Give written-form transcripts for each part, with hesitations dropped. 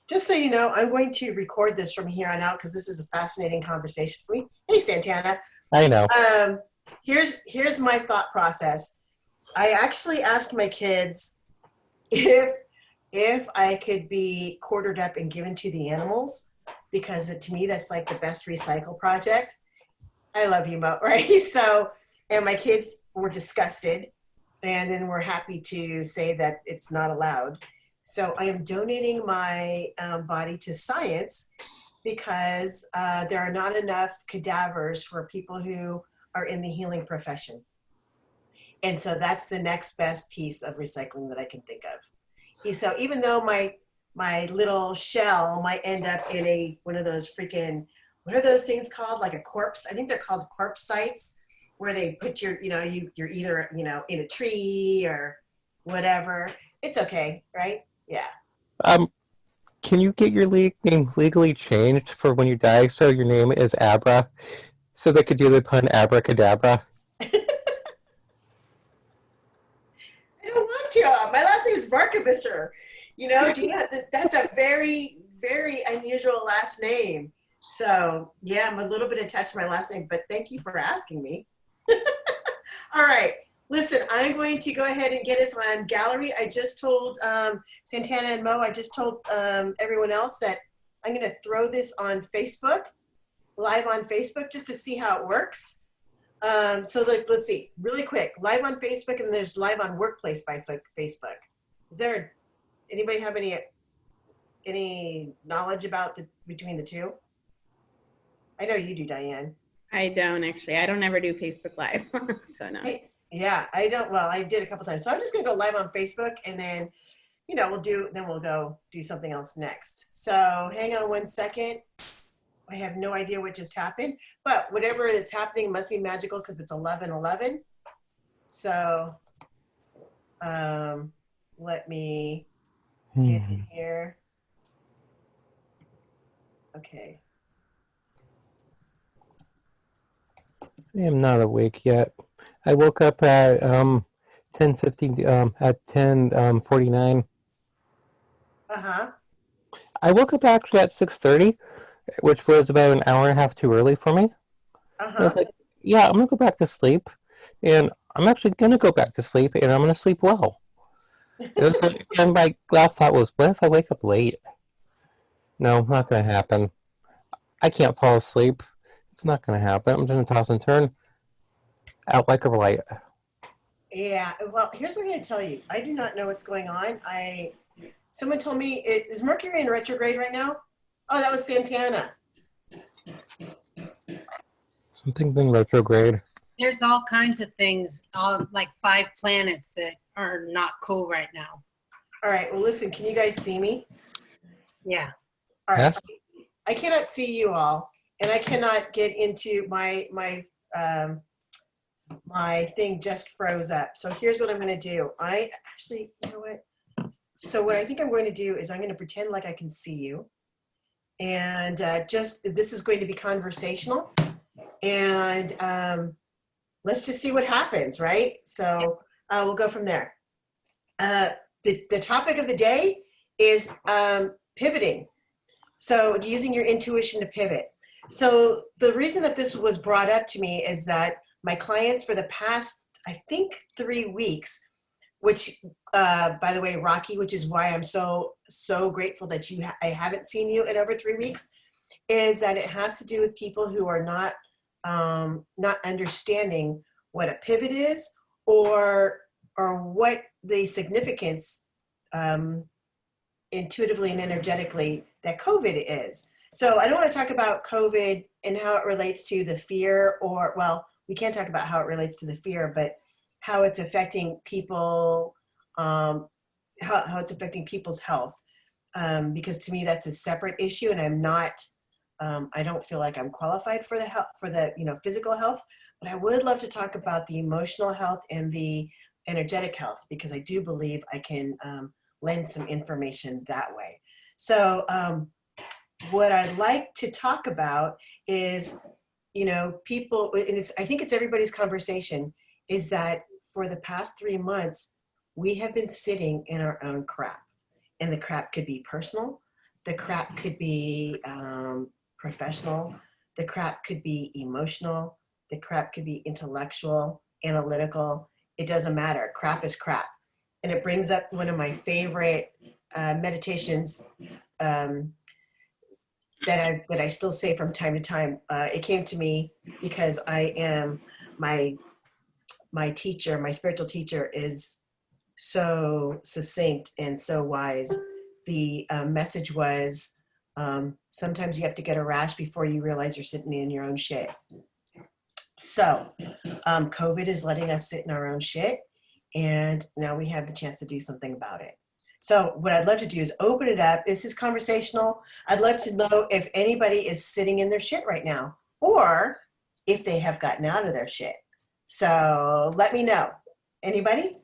Just so you know, I'm going to record this from here on out because this is a fascinating conversation for me. Hey, Santana. I know. Um, here's my thought process. I actually asked my kids if I could be quartered up and given to the animals because to me that's like the best recycle project. I love you, Mo, right? So, and my kids were disgusted, and then we're happy to say that it's not allowed. So I am donating my body to science because there are not enough cadavers for people who are in the healing profession. And so that's the next best piece of recycling that I can think of. So even though my little shell might end up in a one of those freaking, what are those things called? Like a corpse. I think they're called corpse sites where they put your, you're either, in a tree or whatever. It's okay, right? Yeah. Um, can you get your name legally changed for when you die so your name is Abra? So they could do the pun abracadabra? I don't want to. My last name is Varkavisser. Do you have that's a very, very unusual last name. So yeah, I'm a little bit attached to my last name, but thank you for asking me. All right. Listen, I'm going to go ahead and get us on gallery. I just told Santana and Mo, I just told everyone else that I'm going to throw this on Facebook, live on Facebook, just to see how it works. So let's see, really quick, live on Facebook, and there's live on Workplace by Facebook. Is there, anybody have any knowledge about between the two? I know you do, Diane. I don't actually. I don't ever do Facebook Live, so no. Yeah, I don't. Well, I did a couple times, so I'm just gonna go live on Facebook, and then, we'll go do something else next. So hang on one second. I have no idea what just happened, but whatever is happening must be magical because it's 11:11. So let me get in here. Okay. I am not awake yet. I woke up at 10:50 at 10:49. Uh-huh. I woke up actually at 6:30, which was about an hour and a half too early for me. And I was Uh-huh. like, yeah, I'm gonna go back to sleep, and I'm actually gonna go back to sleep, and I'm gonna sleep well. And my last thought was, what if I wake up late? No, not gonna happen. I can't fall asleep. It's not gonna happen. I'm gonna toss and turn out like a light. Yeah. Well, here's what I'm gonna tell you. I do not know what's going on. Someone told me is Mercury in retrograde right now? Oh, that was Santana. Something's in retrograde. There's all kinds of things, like 5 planets that are not cool right now. All right. Well, listen. Can you guys see me? Yeah. All right. Yes. I cannot see you all, and I cannot get into my thing just froze up. So here's what I'm going to do. I actually, you know what? So what I think I'm going to do is I'm going to pretend like I can see you, and this is going to be conversational, and let's just see what happens, right? So we'll go from there. The topic of the day is pivoting. So using your intuition to pivot. So the reason that this was brought up to me is that my clients for the past, I think, 3 weeks, which, by the way, Rocky, which is why I'm so grateful that I haven't seen you in over 3 weeks, is that it has to do with people who are not understanding what a pivot is or what the significance intuitively and energetically that COVID is. So I don't want to talk about COVID and how it relates to the fear, we can't talk about how it relates to the fear, but how it's affecting people, how it's affecting people's health. Because to me, that's a separate issue, and I don't feel like I'm qualified for the physical health, but I would love to talk about the emotional health and the energetic health, because I do believe I can lend some information that way. So what I'd like to talk about is, people, and I think it's everybody's conversation, is that for the past 3 months, we have been sitting in our own crap. And the crap could be personal, The crap could be professional. The crap could be emotional. The crap could be intellectual, analytical. It doesn't matter. Crap is crap. And it brings up one of my favorite meditations that I still say from time to time. It came to me because I am my teacher, my spiritual teacher is so succinct and so wise. The message was, sometimes you have to get a rash before you realize you're sitting in your own shit. So COVID is letting us sit in our own shit, and now we have the chance to do something about it. So what I'd love to do is open it up. This is conversational. I'd love to know if anybody is sitting in their shit right now, or if they have gotten out of their shit. So let me know. Anybody?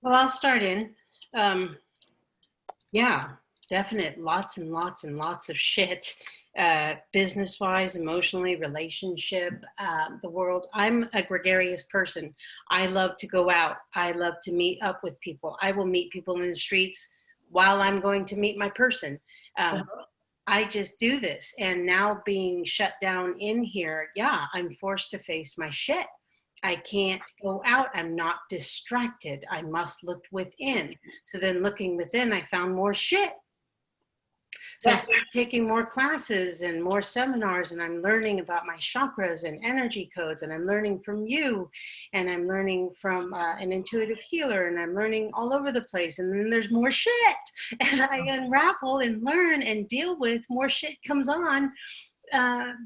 Well, I'll start in. Yeah, definite. Lots and lots and lots of shit. Business-wise, emotionally, relationship, the world. I'm a gregarious person. I love to go out. I love to meet up with people. I will meet people in the streets while I'm going to meet my person. I just do this. And now being shut down in here, yeah, I'm forced to face my shit. I can't go out. I'm not distracted. I must look within. So then looking within, I found more shit. So I started taking more classes and more seminars, and I'm learning about my chakras and energy codes, and I'm learning from you, and I'm learning from an intuitive healer, and I'm learning all over the place. And then there's more shit as I unravel and learn and deal with. More shit comes on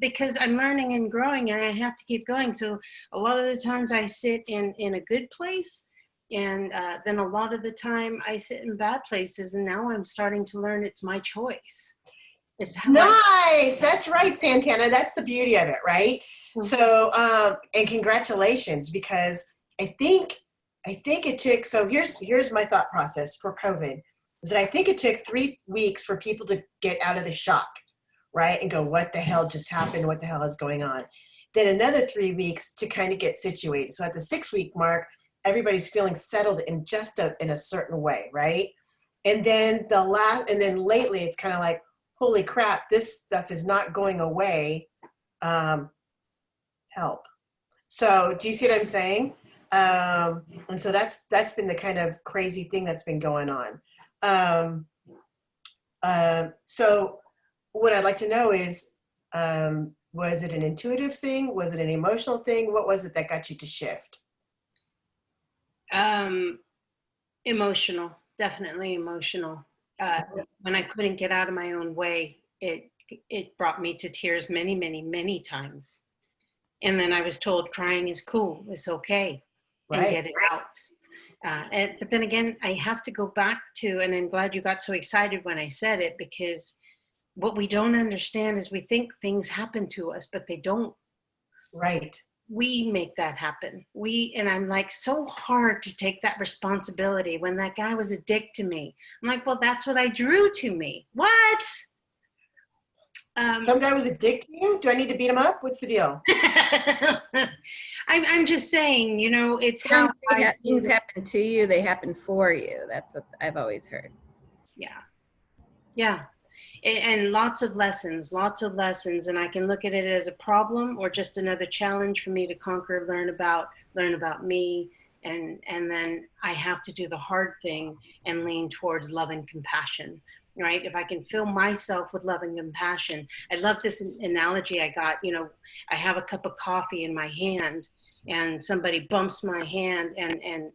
because I'm learning and growing, and I have to keep going. So a lot of the times I sit in a good place. And then a lot of the time I sit in bad places, and now I'm starting to learn it's my choice. It's how nice. That's right, Santana. That's the beauty of it, right? Mm-hmm. So, and congratulations, because I think it took, so here's my thought process for COVID, is that I think it took 3 weeks for people to get out of the shock, right? And go, what the hell just happened? What the hell is going on? Then another 3 weeks to kind of get situated. So at the 6-week mark, everybody's feeling settled in in a certain way, right? And then lately it's kind of like, holy crap, this stuff is not going away. Help. So do you see what I'm saying? And so that's been the kind of crazy thing that's been going on. So what I'd like to know is, was it an intuitive thing? Was it an emotional thing? What was it that got you to shift? Emotional, definitely emotional. When I couldn't get out of my own way, it brought me to tears many, many, many times. And then I was told crying is cool, it's okay, and get it out. But then again, I have to go back to, and I'm glad you got so excited when I said it, because what we don't understand is we think things happen to us, but they don't. Right. We make that happen. And I'm like, so hard to take that responsibility when that guy was a dick to me. I'm like, well, that's what I drew to me. What? Some guy was a dick to you? Do I need to beat him up? What's the deal? I'm just saying, it's how things happen to you, they happen for you. That's what I've always heard. Yeah. Yeah. And lots of lessons, and I can look at it as a problem or just another challenge for me to conquer, learn about me, and then I have to do the hard thing and lean towards love and compassion, right? If I can fill myself with love and compassion. I love this analogy I got, I have a cup of coffee in my hand and somebody bumps my hand and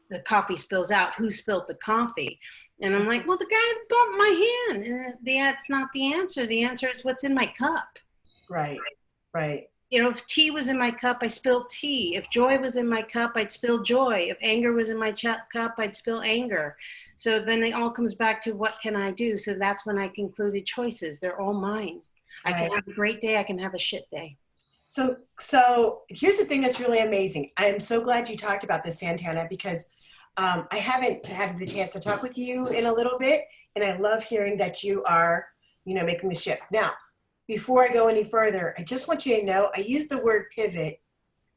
the coffee spills out. Who spilled the coffee? And I'm like, well, the guy bumped my hand. And that's not the answer. The answer is what's in my cup. Right, right. If tea was in my cup, I spilled tea. If joy was in my cup, I'd spill joy. If anger was in my cup, I'd spill anger. So then it all comes back to what can I do? So that's when I concluded choices. They're all mine. I can have a great day. I can have a shit day. So here's the thing that's really amazing. I am so glad you talked about this, Santana, because I haven't had the chance to talk with you in a little bit, and I love hearing that you are, making the shift. Now, before I go any further, I just want you to know I use the word pivot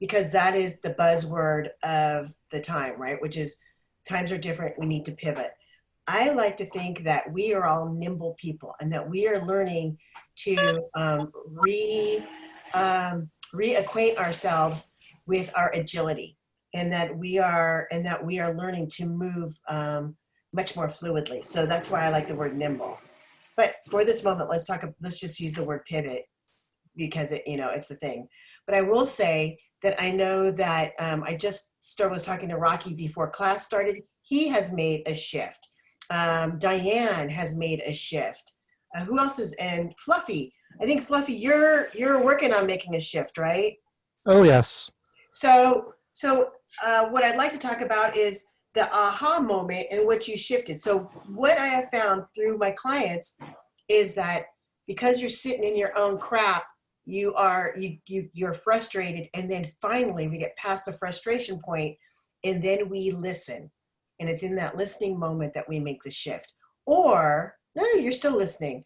because that is the buzzword of the time, right? Which is times are different. We need to pivot. I like to think that we are all nimble people and that we are learning to reacquaint ourselves with our agility, and that we are learning to move much more fluidly. So that's why I like the word nimble. But for this moment, let's just use the word pivot, because it's the thing. But I will say that I know that I just was talking to Rocky before class started. He has made a shift. Diane has made a shift. Who else is? And Fluffy. I think Fluffy, you're working on making a shift, right? Oh, yes. So what I'd like to talk about is the aha moment in which you shifted. So what I have found through my clients is that because you're sitting in your own crap, you're frustrated, and then finally we get past the frustration point, and then we listen. And it's in that listening moment that we make the shift. Or no, you're still listening.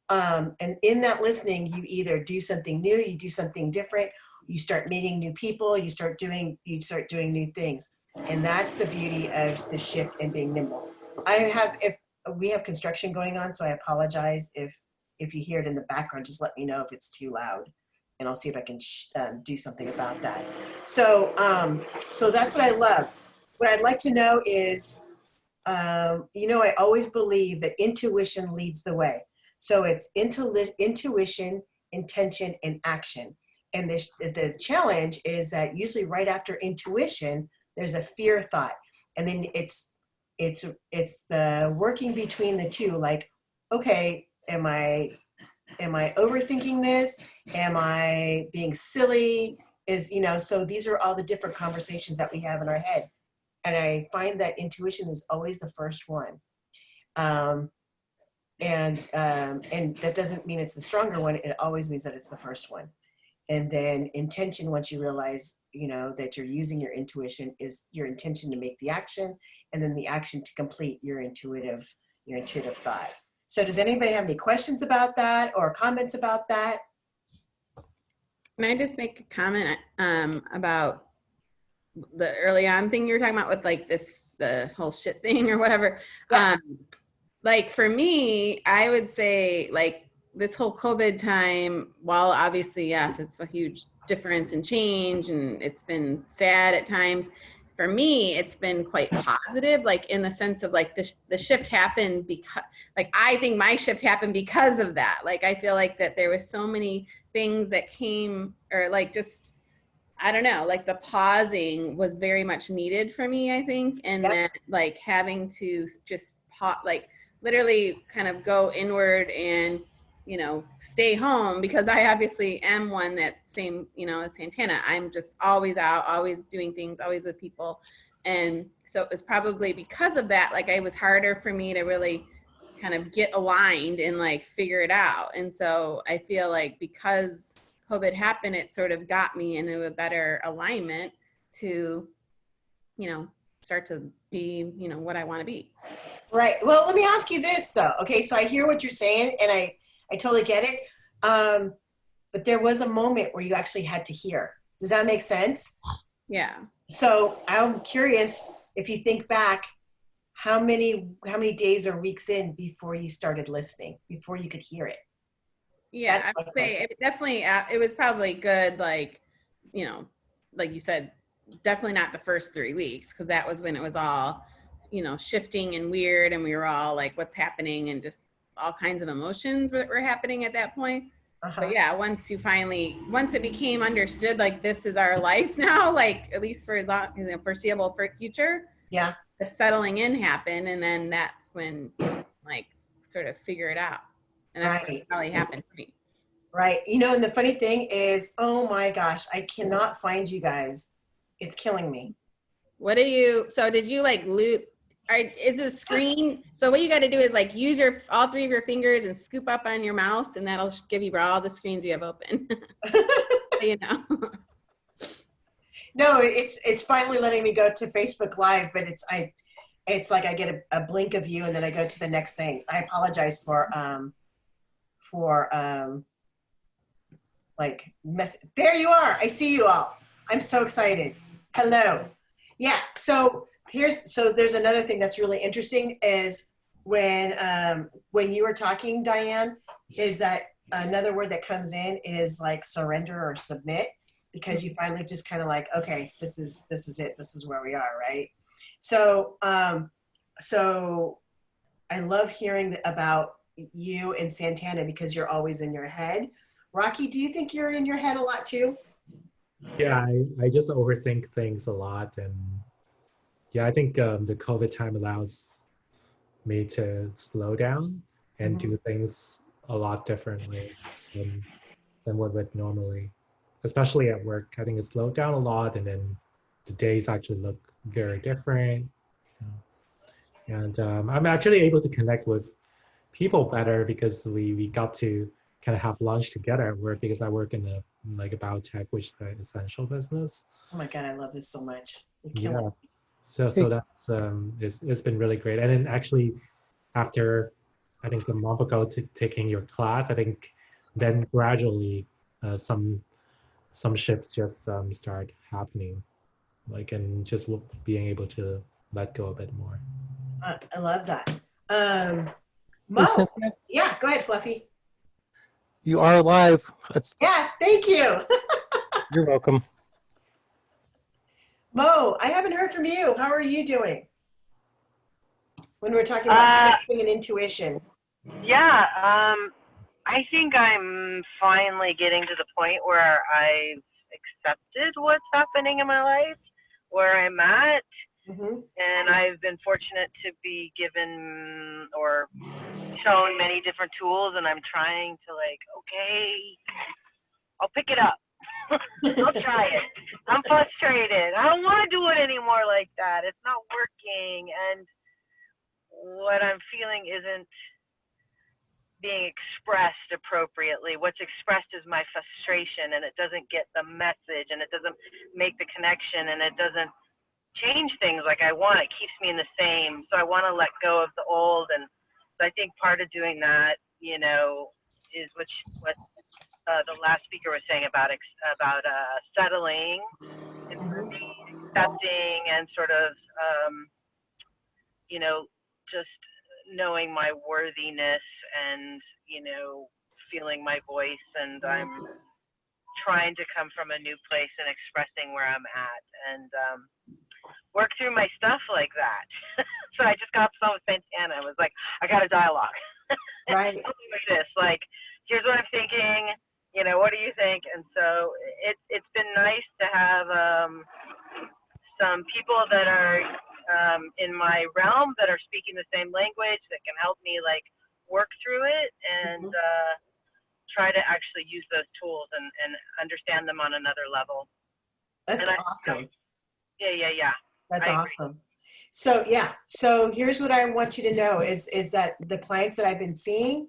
And in that listening, you either do something new, you do something different, you start meeting new people, you start doing new things. And that's the beauty of the shift and being nimble. If we have construction going on, so I apologize if you hear it in the background. Just let me know if it's too loud, and I'll see if I can do something about that. So that's what I love. What I'd like to know is, I always believe that intuition leads the way. So it's intuition, intention, and action. And the challenge is that usually right after intuition, there's a fear thought. And then it's the working between the two. Like, okay, am I overthinking this? Am I being silly? So these are all the different conversations that we have in our head. And I find that intuition is always the first one. And that doesn't mean it's the stronger one. It always means that it's the first one. And then intention, once you realize, that you're using your intuition, is your intention to make the action, and then the action to complete your intuitive thought. So does anybody have any questions about that or comments about that? Can I just make a comment about the early on thing you were talking about with like the whole shit thing or whatever? Yeah. Like for me, I would say like this whole COVID time, while obviously, yes, it's a huge difference and change, and it's been sad at times. For me, it's been quite positive, like in the sense of like the shift happened because, like, I think my shift happened because of that. Like, I feel like that there was so many things that came, or like just, I don't know, like the pausing was very much needed for me, I think. And Yep. then like having to just like literally kind of go inward and, stay home, because I obviously am one that same, as Santana. I'm just always out, always doing things, always with people. And so it was probably because of that, like it was harder for me to really kind of get aligned and like figure it out. And so I feel like because COVID happened, it sort of got me into a better alignment to, start to be, what I want to be. Right. Well, let me ask you this though. Okay, so I hear what you're saying, and I totally get it. But there was a moment where you actually had to hear. Does that make sense? Yeah. So I'm curious, if you think back, how many days or weeks in before you started listening, before you could hear it? Yeah, That's I my would say question. it definitely, it was probably good, like, like you said, definitely not the first 3 weeks, because that was when it was all, shifting and weird, and we were all like, what's happening, and just all kinds of emotions were happening at that point. Uh-huh. But yeah, once it became understood, like this is our life now, like at least for the foreseeable future, Yeah. the settling in happened, and then that's when like sort of figure it out. And that's Right. what probably happened for me. Right. And the funny thing is, oh my gosh, I cannot find you guys. It's killing me. So did you like loot, is a screen, so what you got to do is like use all 3 of your fingers and scoop up on your mouse, and that'll give you all the screens you have open. No, it's finally letting me go to Facebook Live, but it's like I get a blink of you and then I go to the next thing. I apologize for like there you are. I see you all. I'm so excited. Hello. Yeah. So there's another thing that's really interesting is when you were talking, Diane, is that another word that comes in is like surrender or submit, because you finally just kind of like, okay, this is it. This is where we are, right? So so I love hearing about you and Santana because you're always in your head. Rocky, do you think you're in your head a lot too? Yeah, I just overthink things a lot. And yeah, I think the COVID time allows me to slow down and Mhm. do things a lot differently than what would normally, especially at work. I think it slowed down a lot, and then the days actually look very different. You know. And I'm actually able to connect with people better because we got to kind of have lunch together at work because I work in a like a biotech, which is an essential business. Oh my God, I love this so much. You're killing Yeah. me. So that's it's been really great. And then actually after I think a month ago to taking your class, I think then gradually some shifts just start happening, like and just being able to let go a bit more. I love that. Um, Hey, Mo, Cynthia, yeah, go ahead, Fluffy. you are live. Yeah, thank you. You're welcome. Mo, I haven't heard from you. How are you doing? When we're talking about Uh, connecting and intuition. yeah, I think I'm finally getting to the point where I've accepted what's happening in my life, where I'm at, Mm-hmm. and I've been fortunate to be given or shown many different tools, and I'm trying to like, okay, I'll pick it up. I'll try it. I'm frustrated. I don't want to do it anymore like that. It's not working, and what I'm feeling isn't being expressed appropriately. What's expressed is my frustration, and it doesn't get the message, and it doesn't make the connection, and it doesn't change things like I want. It keeps me in the same. So I want to let go of the old, and so I think part of doing that, you know, is what the last speaker was saying about settling and for Mm-hmm. me accepting and sort of you know, just knowing my worthiness and, you know, feeling my voice, and I'm trying to come from a new place and expressing where I'm at, and work through my stuff like that. So I just got off the phone with Santana. I was like, I got a dialogue. Right. Something like this, like, here's what I'm thinking, you know, what do you think? And so it's been nice to have some people that are in my realm that are speaking the same language that can help me like work through it and Mm-hmm. try to actually use those tools and understand them on another level. That's And awesome. yeah. That's I agree. awesome. So yeah, so here's what I want you to know is that the clients that I've been seeing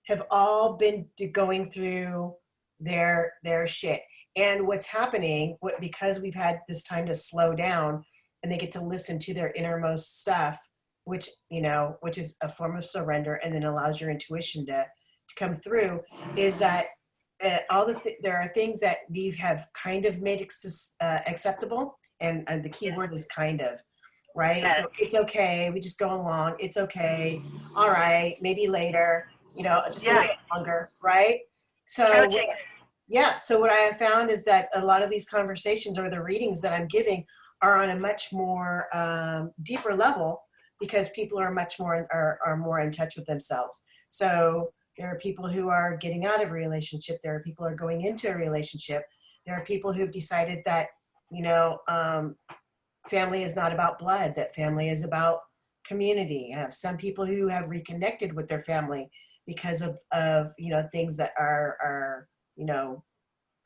have all been going through their shit. And what's happening, because we've had this time to slow down and they get to listen to their innermost stuff, which, you know, which is a form of surrender and then allows your intuition to come through, is that there are things that we have kind of made acceptable, and the key word is kind of, right? Yes. So it's okay. We just go along. It's okay. All right. Maybe later. You know, just a little bit longer, right? So Coaching. yeah. So what I have found is that a lot of these conversations or the readings that I'm giving are on a much more deeper level because people are much more are more in touch with themselves. So there are people who are getting out of a relationship. There are people who are going into a relationship. There are people who've decided that, you know, family is not about blood, that family is about community. I have some people who have reconnected with their family because of you know, things that are you know,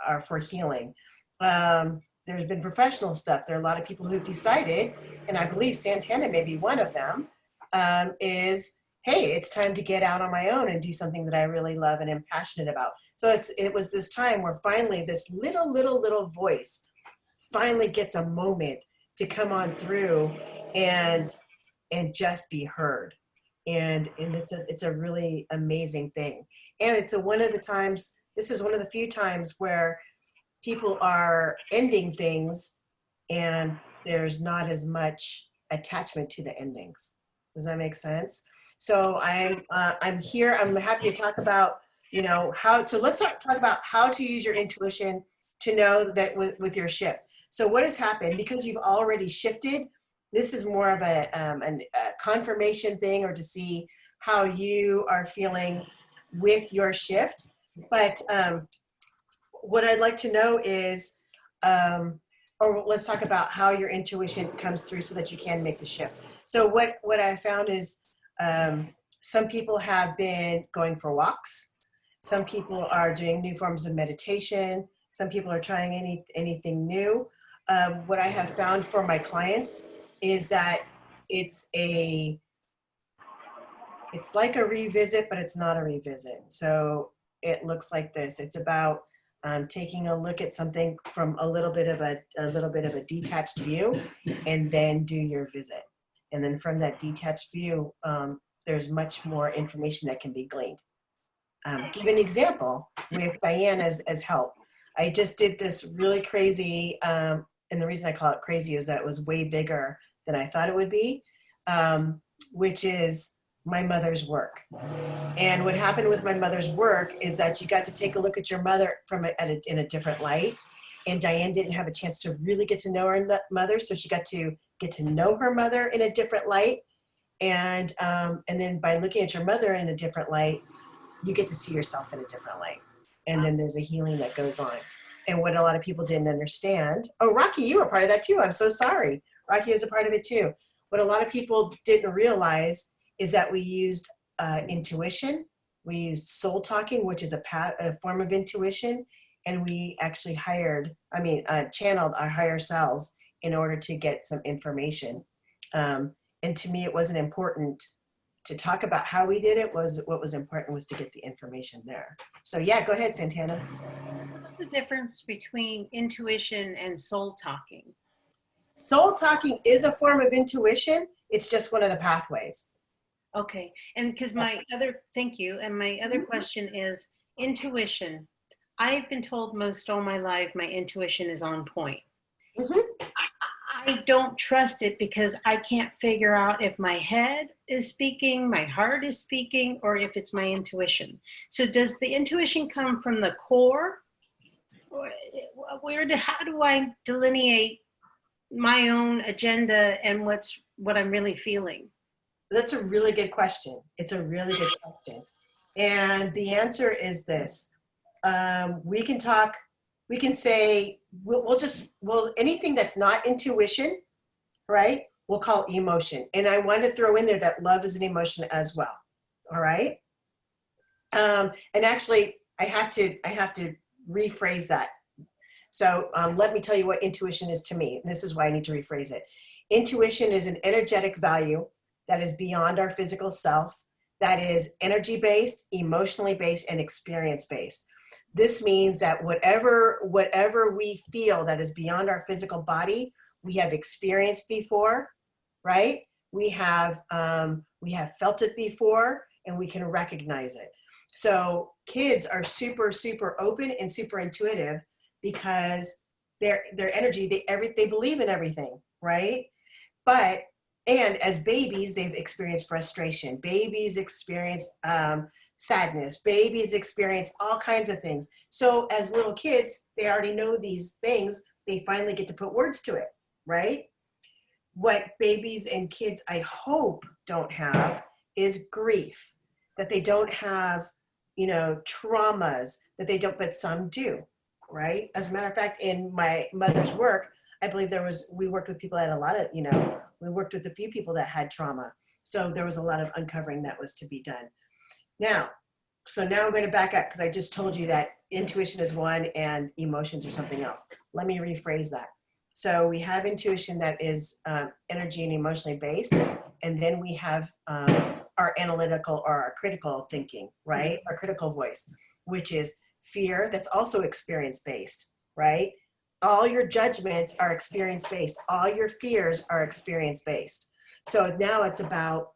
are for healing. There's been professional stuff. There are a lot of people who've decided, and I believe Santana may be one of them, is, hey, it's time to get out on my own and do something that I really love and am passionate about. So it was this time where finally this little voice finally gets a moment to come on through and just be heard. And it's a really amazing thing. And it's one of the times, this is one of the few times where people are ending things and there's not as much attachment to the endings. Does that make sense? So I'm here. I'm happy to talk about, you know, how. So let's talk about how to use your intuition to know that with your shift. So what has happened, because you've already shifted, this is more of a confirmation thing, or to see how you are feeling with your shift. But what I'd like to know is, or let's talk about how your intuition comes through so that you can make the shift. So what I found is, some people have been going for walks. Some people are doing new forms of meditation. Some people are trying anything new. What I have found for my clients is that it's like a revisit, but it's not a revisit. So it looks like this. It's about taking a look at something from a little bit of a detached view, and then do your visit. And then from that detached view, there's much more information that can be gleaned. Give an example with Diane as help. I just did this really crazy, and the reason I call it crazy is that it was way bigger than I thought it would be, which is my mother's work. And what happened with my mother's work is that you got to take a look at your mother in a different light. And Diane didn't have a chance to really get to know her mother, so she got to get to know her mother in a different light. And then by looking at your mother in a different light, you get to see yourself in a different light. And then there's a healing that goes on. And what a lot of people didn't understand. Oh, Rocky, you were part of that too. I'm so sorry. Rocky was a part of it too. What a lot of people didn't realize is that we used intuition. We used soul talking, which is a form of intuition. And we actually channeled our higher selves in order to get some information. And to me, it wasn't important to talk about how we did it. What was important was to get the information there. So yeah, go ahead, Santana. What's the difference between intuition and soul talking? Soul talking is a form of intuition. It's just one of the pathways. Okay, and because thank you. And my other question is intuition. I've been told most all my life my intuition is on point. Mm-hmm. I don't trust it because I can't figure out if my head is speaking, my heart is speaking, or if it's my intuition. So does the intuition come from the core? How do I delineate my own agenda and what I'm really feeling? That's a really good question. It's a really good question. And the answer is this. We can say, anything that's not intuition, right, we'll call emotion. And I want to throw in there that love is an emotion as well. All right. And actually, I have to rephrase that. So let me tell you what intuition is to me. This is why I need to rephrase it. Intuition is an energetic value that is beyond our physical self, that is energy-based, emotionally based, and experience-based. This means that whatever we feel that is beyond our physical body, we have experienced before, right? We have felt it before, and we can recognize it. So kids are super, super open and super intuitive because their energy, they believe in everything, right? And as babies, they've experienced frustration. Babies experience sadness. Babies experience all kinds of things. So as little kids, they already know these things. They finally get to put words to it, right? What babies and kids, I hope, don't have is grief, that they don't have, traumas, that they don't, but some do, right? As a matter of fact, in my mother's work, I believe we worked with people that had a lot of, we worked with a few people that had trauma. So there was a lot of uncovering that was to be done. Now I'm going to back up because I just told you that intuition is one and emotions are something else. Let me rephrase that. So we have intuition that is energy and emotionally based. And then we have our analytical or our critical thinking, right? Our critical voice, which is fear, that's also experience based, right? All your judgments are experience-based. All your fears are experience-based. So now it's about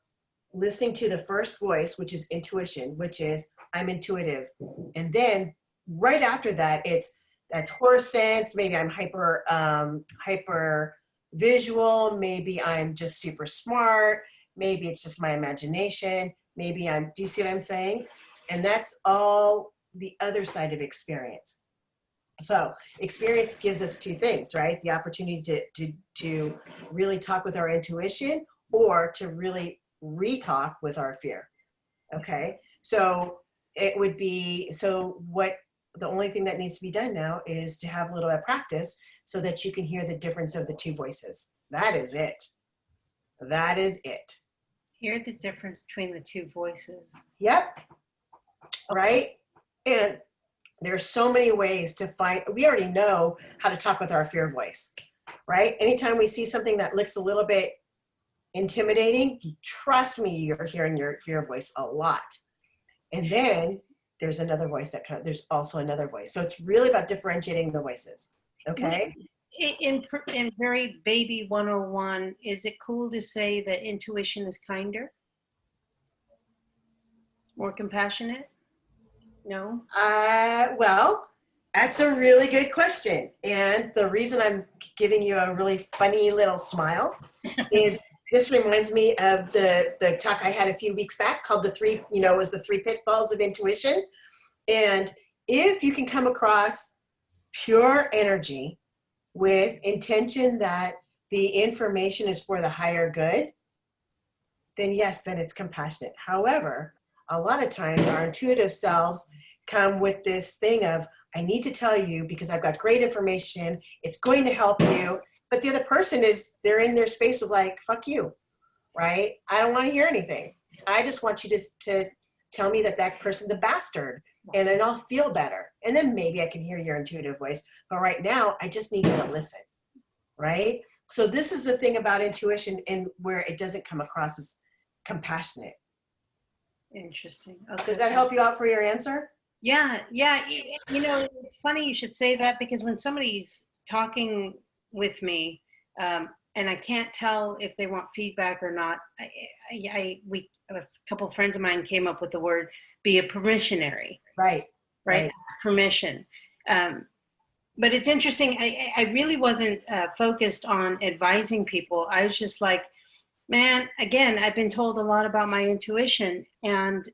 listening to the first voice, which is intuition, which is I'm intuitive. And then right after that, that's horror sense. Maybe I'm hyper visual. Maybe I'm just super smart. maybe it's just my imagination, maybe do you see what I'm saying? And that's all the other side of experience. So experience gives us two things, right? The opportunity to really talk with our intuition, or to really re-talk with our fear. Okay, so it would be, so what, the only thing that needs to be done now is to have a little bit of practice so that you can hear the difference of the two voices. That is it. That is it. Hear the difference between the two voices. Yep. Right? And there's so many ways to find, we already know how to talk with our fear voice, right? Anytime we see something that looks a little bit intimidating, trust me, you're hearing your fear voice a lot. And then there's another voice that there's also another voice. So it's really about differentiating the voices. Okay. In very baby 101, is it cool to say that intuition is kinder? More compassionate? No? Well, that's a really good question. And the reason I'm giving you a really funny little smile is this reminds me of the talk I had a few weeks back called it was the 3 pitfalls of intuition. And if you can come across pure energy with intention that the information is for the higher good, then yes, then it's compassionate. However, a lot of times our intuitive selves come with this thing of, I need to tell you because I've got great information, it's going to help you. But the other person they're in their space of like, fuck you, right? I don't want to hear anything. I just want you to tell me that person's a bastard, and then I'll feel better. And then maybe I can hear your intuitive voice. But right now, I just need you to listen, right? So this is the thing about intuition, and where it doesn't come across as compassionate. Interesting. Okay. Does that help you out for your answer? Yeah. It's funny you should say that, because when somebody's talking with me, and I can't tell if they want feedback or not, a couple of friends of mine came up with the word, be a permissionary. Right. Permission. But it's interesting. I really wasn't focused on advising people. I was just like, man, again, I've been told a lot about my intuition, and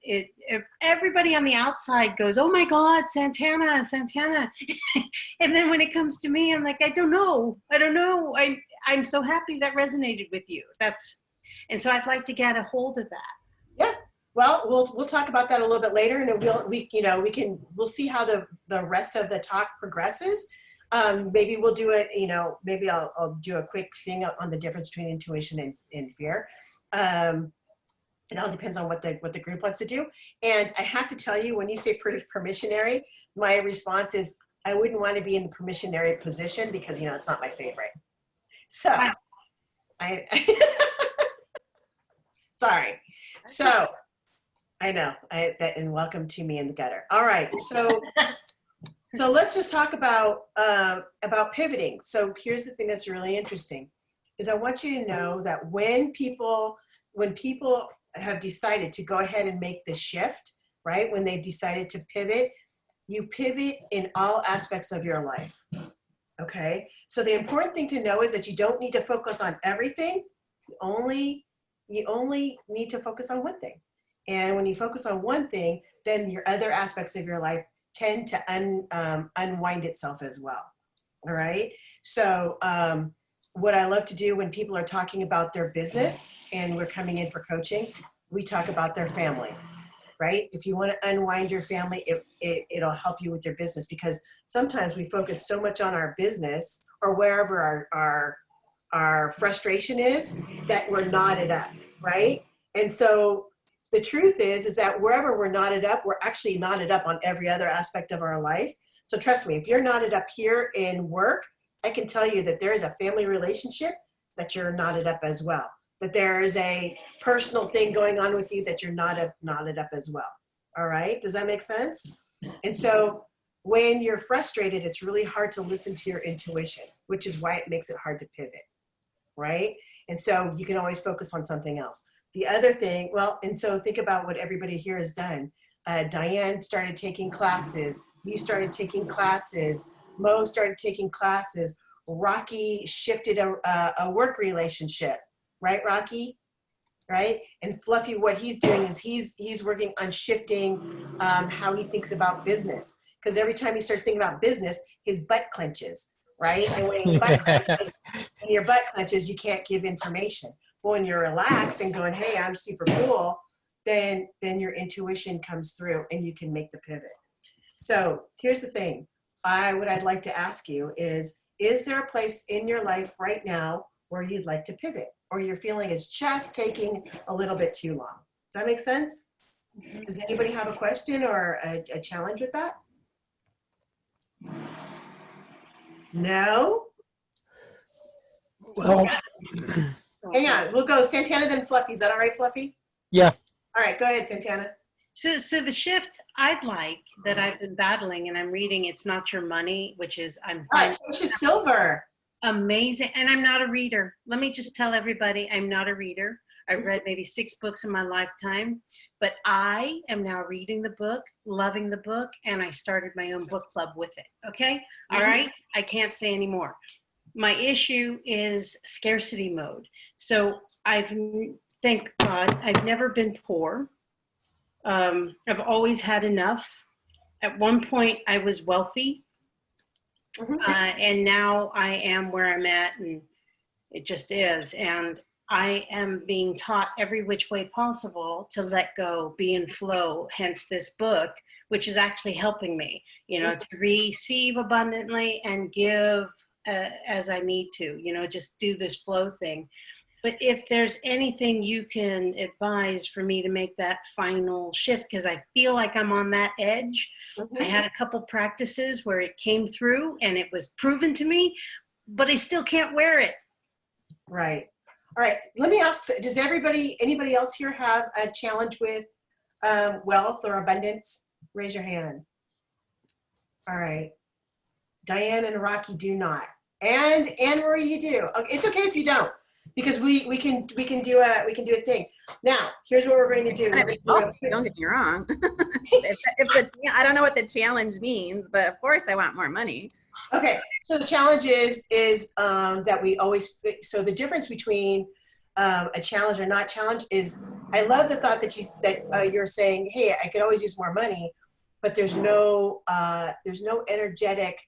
everybody on the outside goes, oh my God, Santana. And then when it comes to me, I'm like, I don't know. I'm so happy that resonated with you. And so I'd like to get a hold of that. Yeah. Well, we'll talk about that a little bit later, and we'll see how the rest of the talk progresses. Maybe we'll do it, maybe I'll do a quick thing on the difference between intuition and fear. It all depends on what the group wants to do. And I have to tell you, when you say permissionary, my response is, I wouldn't want to be in the permissionary position because, it's not my favorite. So sorry. So I know and welcome to me in the gutter. All right. So let's just talk about pivoting. So here's the thing that's really interesting, is I want you to know that when people have decided to go ahead and make the shift, right? When they've decided to pivot, you pivot in all aspects of your life. Okay. So the important thing to know is that you don't need to focus on everything. You only need to focus on one thing. And when you focus on one thing, then your other aspects of your life tend to unwind itself as well. All right. So what I love to do when people are talking about their business and we're coming in for coaching, we talk about their family, right? If you want to unwind your family, it'll help you with your business, because sometimes we focus so much on our business or wherever our frustration is that we're knotted up, right? And so the truth is that wherever we're knotted up, we're actually knotted up on every other aspect of our life. So trust me, if you're knotted up here in work, I can tell you that there is a family relationship that you're knotted up as well. That there is a personal thing going on with you that you're knotted up as well. All right, does that make sense? And so when you're frustrated, it's really hard to listen to your intuition, which is why it makes it hard to pivot, right? And so you can always focus on something else. The other thing, and so think about what everybody here has done. Diane started taking classes. You started taking classes. Mo started taking classes. Rocky shifted a work relationship, right, Rocky? right? And Fluffy, what he's doing is he's working on shifting how he thinks about business. Because every time he starts thinking about business, his butt clenches, right? And when his butt clenches, when your butt clenches, you can't give information. But when you're relaxed and going, hey, I'm super cool, then your intuition comes through and you can make the pivot. So here's the thing. What I'd like to ask you is there a place in your life right now where you'd like to pivot, or you're feeling it's just taking a little bit too long? Does that make sense? Does anybody have a question or a challenge with that? No? Well, Hang on, we'll go Santana then Fluffy. Is that all right, Fluffy? yeah. All right, go ahead, Santana. So the shift I'd like that I've been battling, and I'm reading It's Not Your Money, which is I'm All right, Tosha Silver. amazing. And I'm not a reader. Let me just tell everybody I'm not a reader. I've read maybe 6 books in my lifetime, but I am now reading the book, loving the book, and I started my own book club with it. Okay? All right? I can't say any more. My issue is scarcity mode. So thank God, I've never been poor. I've always had enough. At one point, I was wealthy, and now I am where I'm at, and it just is. And I am being taught every which way possible to let go, be in flow, hence this book, which is actually helping me, to receive abundantly and give as I need to, just do this flow thing. But if there's anything you can advise for me to make that final shift, because I feel like I'm on that edge. I had a couple practices where it came through and it was proven to me, but I still can't wear it. Right. All right. Let me ask, does anybody else here have a challenge with wealth or abundance? Raise your hand. All right. Diane and Rocky do not. And Anne-Marie, you do. Okay, it's okay if you don't, because we can do a thing. Now, here's what we're going to do. Don't get me wrong. I don't know what the challenge means, but of course I want more money. Okay, so the challenge is that we always. So the difference between a challenge or not challenge is, I love the thought that you're saying, hey, I could always use more money, but there's no energetic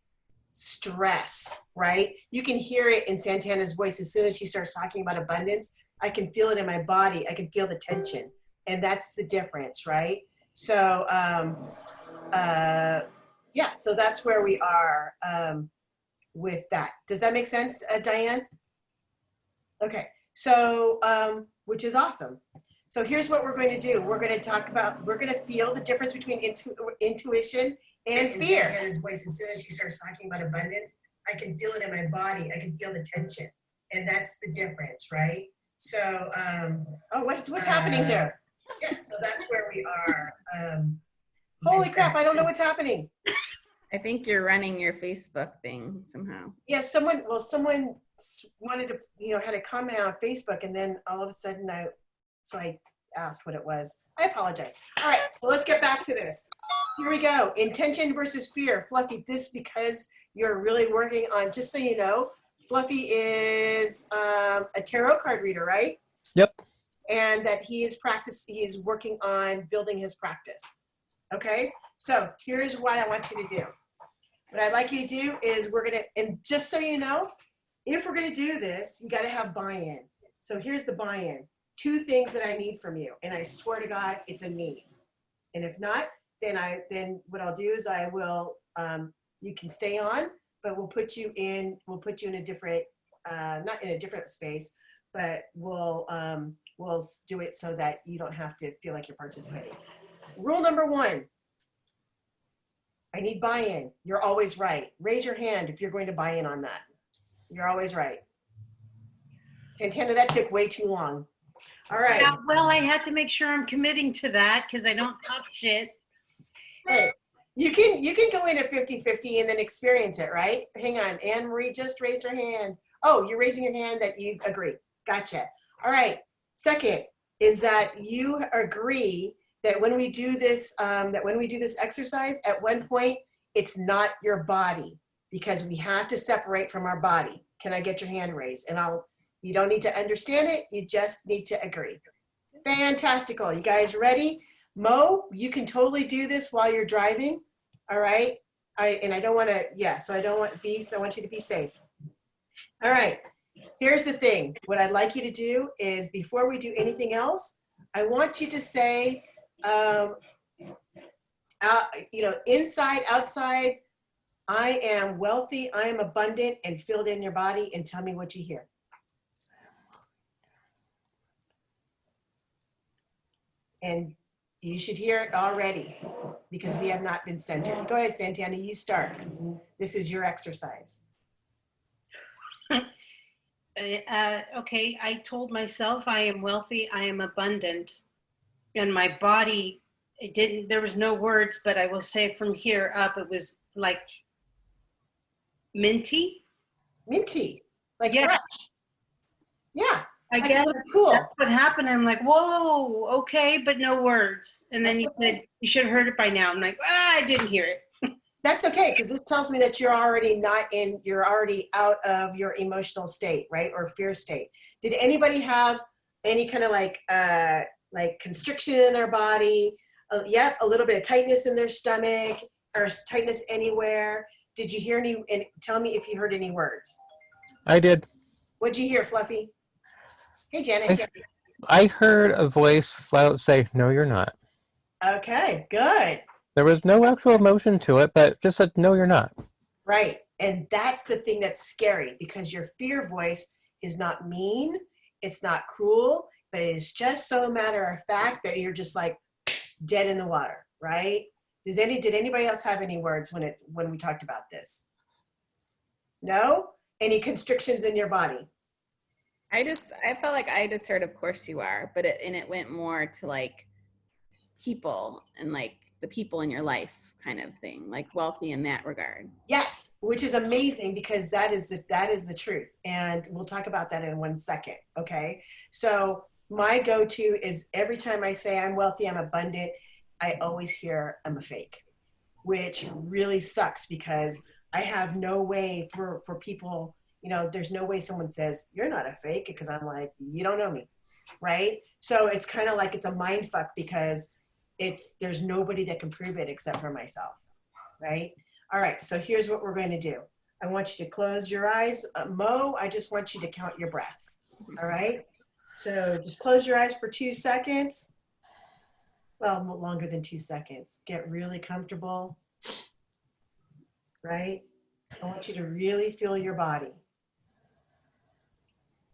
stress, right? You can hear it in Santana's voice as soon as she starts talking about abundance. I can feel it in my body. I can feel the tension, and that's the difference, right? So yeah, so that's where we are with that. Does that make sense, Diane? Okay, so which is awesome. So here's what we're going to do. We're going to feel the difference between intuition and fear. Santana's voice, as soon as she starts talking about abundance, I can feel it in my body. I can feel the tension, and that's the difference, right? So, what's happening there? Yeah, so that's where we are. Holy crap! I don't know what's happening. I think you're running your Facebook thing somehow. Yeah, someone wanted to, had a comment on Facebook, and then all of a sudden I asked what it was. I apologize. All right, so let's get back to this. Here we go. Intention versus fear. Fluffy, this because you're really working on, just so you know, Fluffy is a tarot card reader, right? Yep. And that he is working on building his practice. Okay? So here's what I want you to do. What I'd like you to do is and just so you know, if we're gonna do this, you gotta have buy-in. So here's the buy-in. 2 things that I need from you, and I swear to God, it's a need. And if not, then what I'll do is I will, you can stay on, but we'll put you in a different, not in a different space, but we'll do it so that you don't have to feel like you're participating. Rule number 1, I need buy-in. You're always right. Raise your hand if you're going to buy in on that. You're always right. Santana, that took way too long. All right. Yeah, well, I had to make sure I'm committing to that because I don't talk shit. Hey, you can go in at 50-50 and then experience it, right? Hang on. Anne-Marie just raised her hand. Oh, you're raising your hand that you agree. Gotcha. All right. Second is that you agree that when we do this, exercise, at one point, it's not your body, because we have to separate from our body. Can I get your hand raised? And you don't need to understand it. You just need to agree. Fantastical. You guys ready? Mo, you can totally do this while you're driving. All right. I don't want to, yeah, so I don't want bees. I want you to be safe. All right. Here's the thing. What I'd like you to do is before we do anything else, I want you to say, inside, outside, I am wealthy, I am abundant, and feel it in your body, and tell me what you hear. And you should hear it already because we have not been centered. Go ahead, Santana, you start because this is your exercise. Okay, I told myself I am wealthy, I am abundant, and my body, there was no words, but I will say from here up, it was like minty. Minty, like Yeah. fresh. Yeah, I guess that's cool. that's what happened. I'm like, whoa, okay, but no words. And then you said, you should have heard it by now. I'm like, I didn't hear it. That's okay, because this tells me that you're already out of your emotional state, right? Or fear state. Did anybody have any kind of like constriction in their body? Yep, a little bit of tightness in their stomach or tightness anywhere. Did you hear any, and tell me if you heard any words. I did. What'd you hear, Fluffy? Hey, Janet. I heard a voice flat out say, "No, you're not." Okay, good. There was no actual emotion to it, but it just said, "No, you're not." Right. And that's the thing that's scary because your fear voice is not mean, it's not cruel, but it is just so matter of fact that you're just like dead in the water, right? Did anybody else have any words when we talked about this? No? Any constrictions in your body? I felt like I just heard, of course you are, but it went more to like people and like the people in your life kind of thing, like wealthy in that regard. Yes, which is amazing because that is the truth. And we'll talk about that in 1 second, okay? So my go-to is every time I say I'm wealthy, I'm abundant, I always hear I'm a fake, which really sucks because I have no way for people, there's no way someone says, you're not a fake, because I'm like, you don't know me, right? So it's kind of like it's a mind fuck because there's nobody that can prove it except for myself, right? All right, so here's what we're going to do. I want you to close your eyes. Mo, I just want you to count your breaths, all right? So just close your eyes for 2 seconds. Well, longer than 2 seconds. Get really comfortable, right? I want you to really feel your body.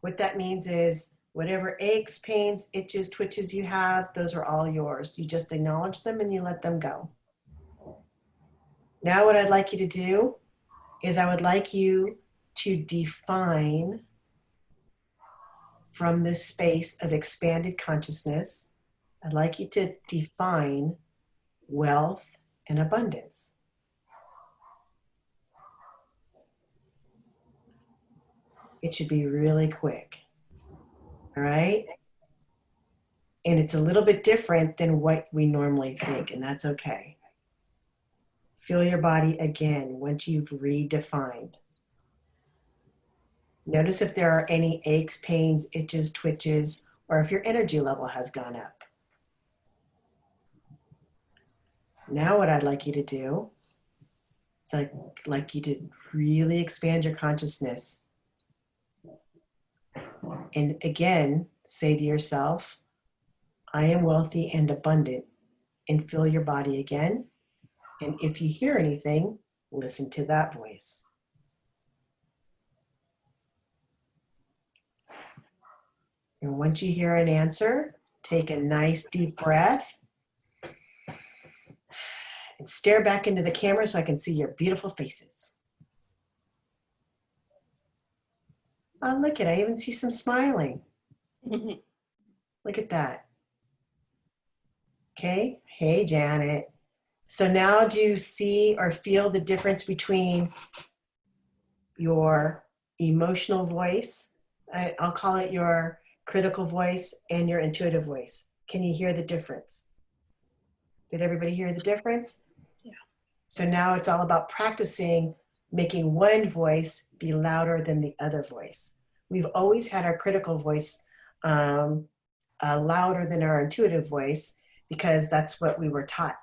What that means is whatever aches, pains, itches, twitches you have, those are all yours. You just acknowledge them and you let them go. Now what I'd like you to do is I would like you to define from this space of expanded consciousness, I'd like you to define wealth and abundance. It should be really quick. All right? And it's a little bit different than what we normally think, and that's okay. Feel your body again once you've redefined. Notice if there are any aches, pains, itches, twitches, or if your energy level has gone up. Now what I'd like you to do is I'd like you to really expand your consciousness. And again, say to yourself, I am wealthy and abundant, and feel your body again. And if you hear anything, listen to that voice. And once you hear an answer, take a nice deep breath and stare back into the camera so I can see your beautiful faces. Oh, look at, I even see some smiling. Look at that. Okay, hey Janet. So now do you see or feel the difference between your emotional voice, I'll call it your critical voice, and your intuitive voice? Can you hear the difference? Did everybody hear the difference? Yeah. So now it's all about practicing making one voice be louder than the other voice. We've always had our critical voice louder than our intuitive voice because that's what we were taught,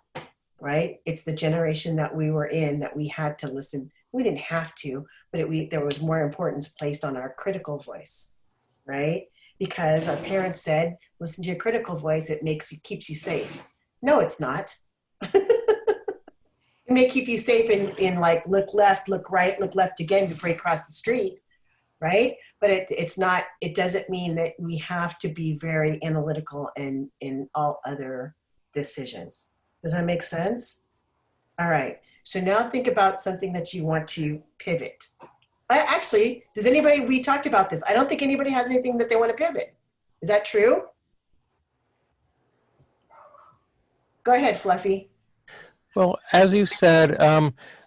right? It's the generation that we were in that we had to listen. We didn't have to, but there was more importance placed on our critical voice, right? Because our parents said, listen to your critical voice, it keeps you safe. No, it's not. It may keep you safe in like look left, look right, look left again before you cross the street, right? But it's not, it doesn't mean that we have to be very analytical in all other decisions. Does that make sense? All right. So now think about something that you want to pivot. Actually, we talked about this. I don't think anybody has anything that they want to pivot. Is that true? Go ahead, Fluffy. Well, as you said,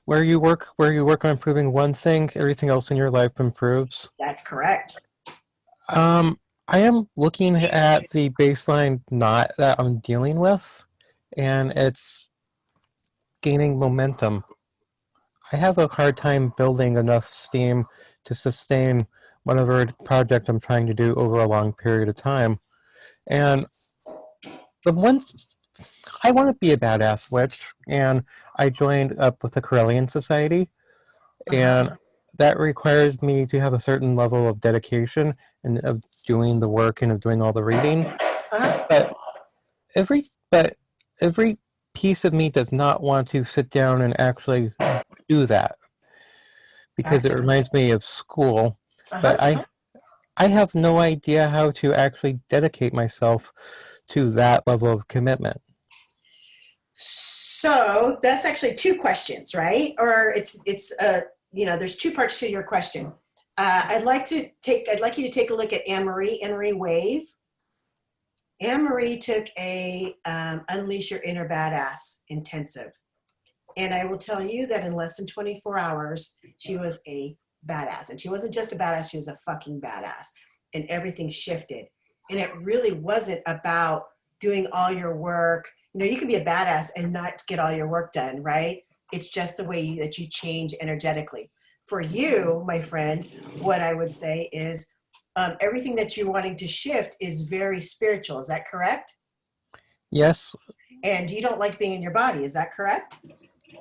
where you work on improving one thing, everything else in your life improves. That's correct. I am looking at the baseline knot that I'm dealing with, and it's gaining momentum. I have a hard time building enough steam to sustain whatever project I'm trying to do over a long period of time. And I want to be a badass witch, and I joined up with the Corellian Society, and that requires me to have a certain level of dedication and of doing the work and of doing all the reading. But every piece of me does not want to sit down and actually do that because it reminds me of school. But I have no idea how to actually dedicate myself to that level of commitment. So that's actually two questions, right? Or it's there's two parts to your question. I'd like you to take a look at Anne-Marie Wave. Anne-Marie took a Unleash Your Inner Badass intensive. And I will tell you that in less than 24 hours, she was a badass. And she wasn't just a badass, she was a fucking badass. And everything shifted. And it really wasn't about doing all your work. You can be a badass and not get all your work done, right? It's just the way that you change energetically. For you, my friend, what I would say is everything that you're wanting to shift is very spiritual. Is that correct? Yes. And you don't like being in your body. Is that correct?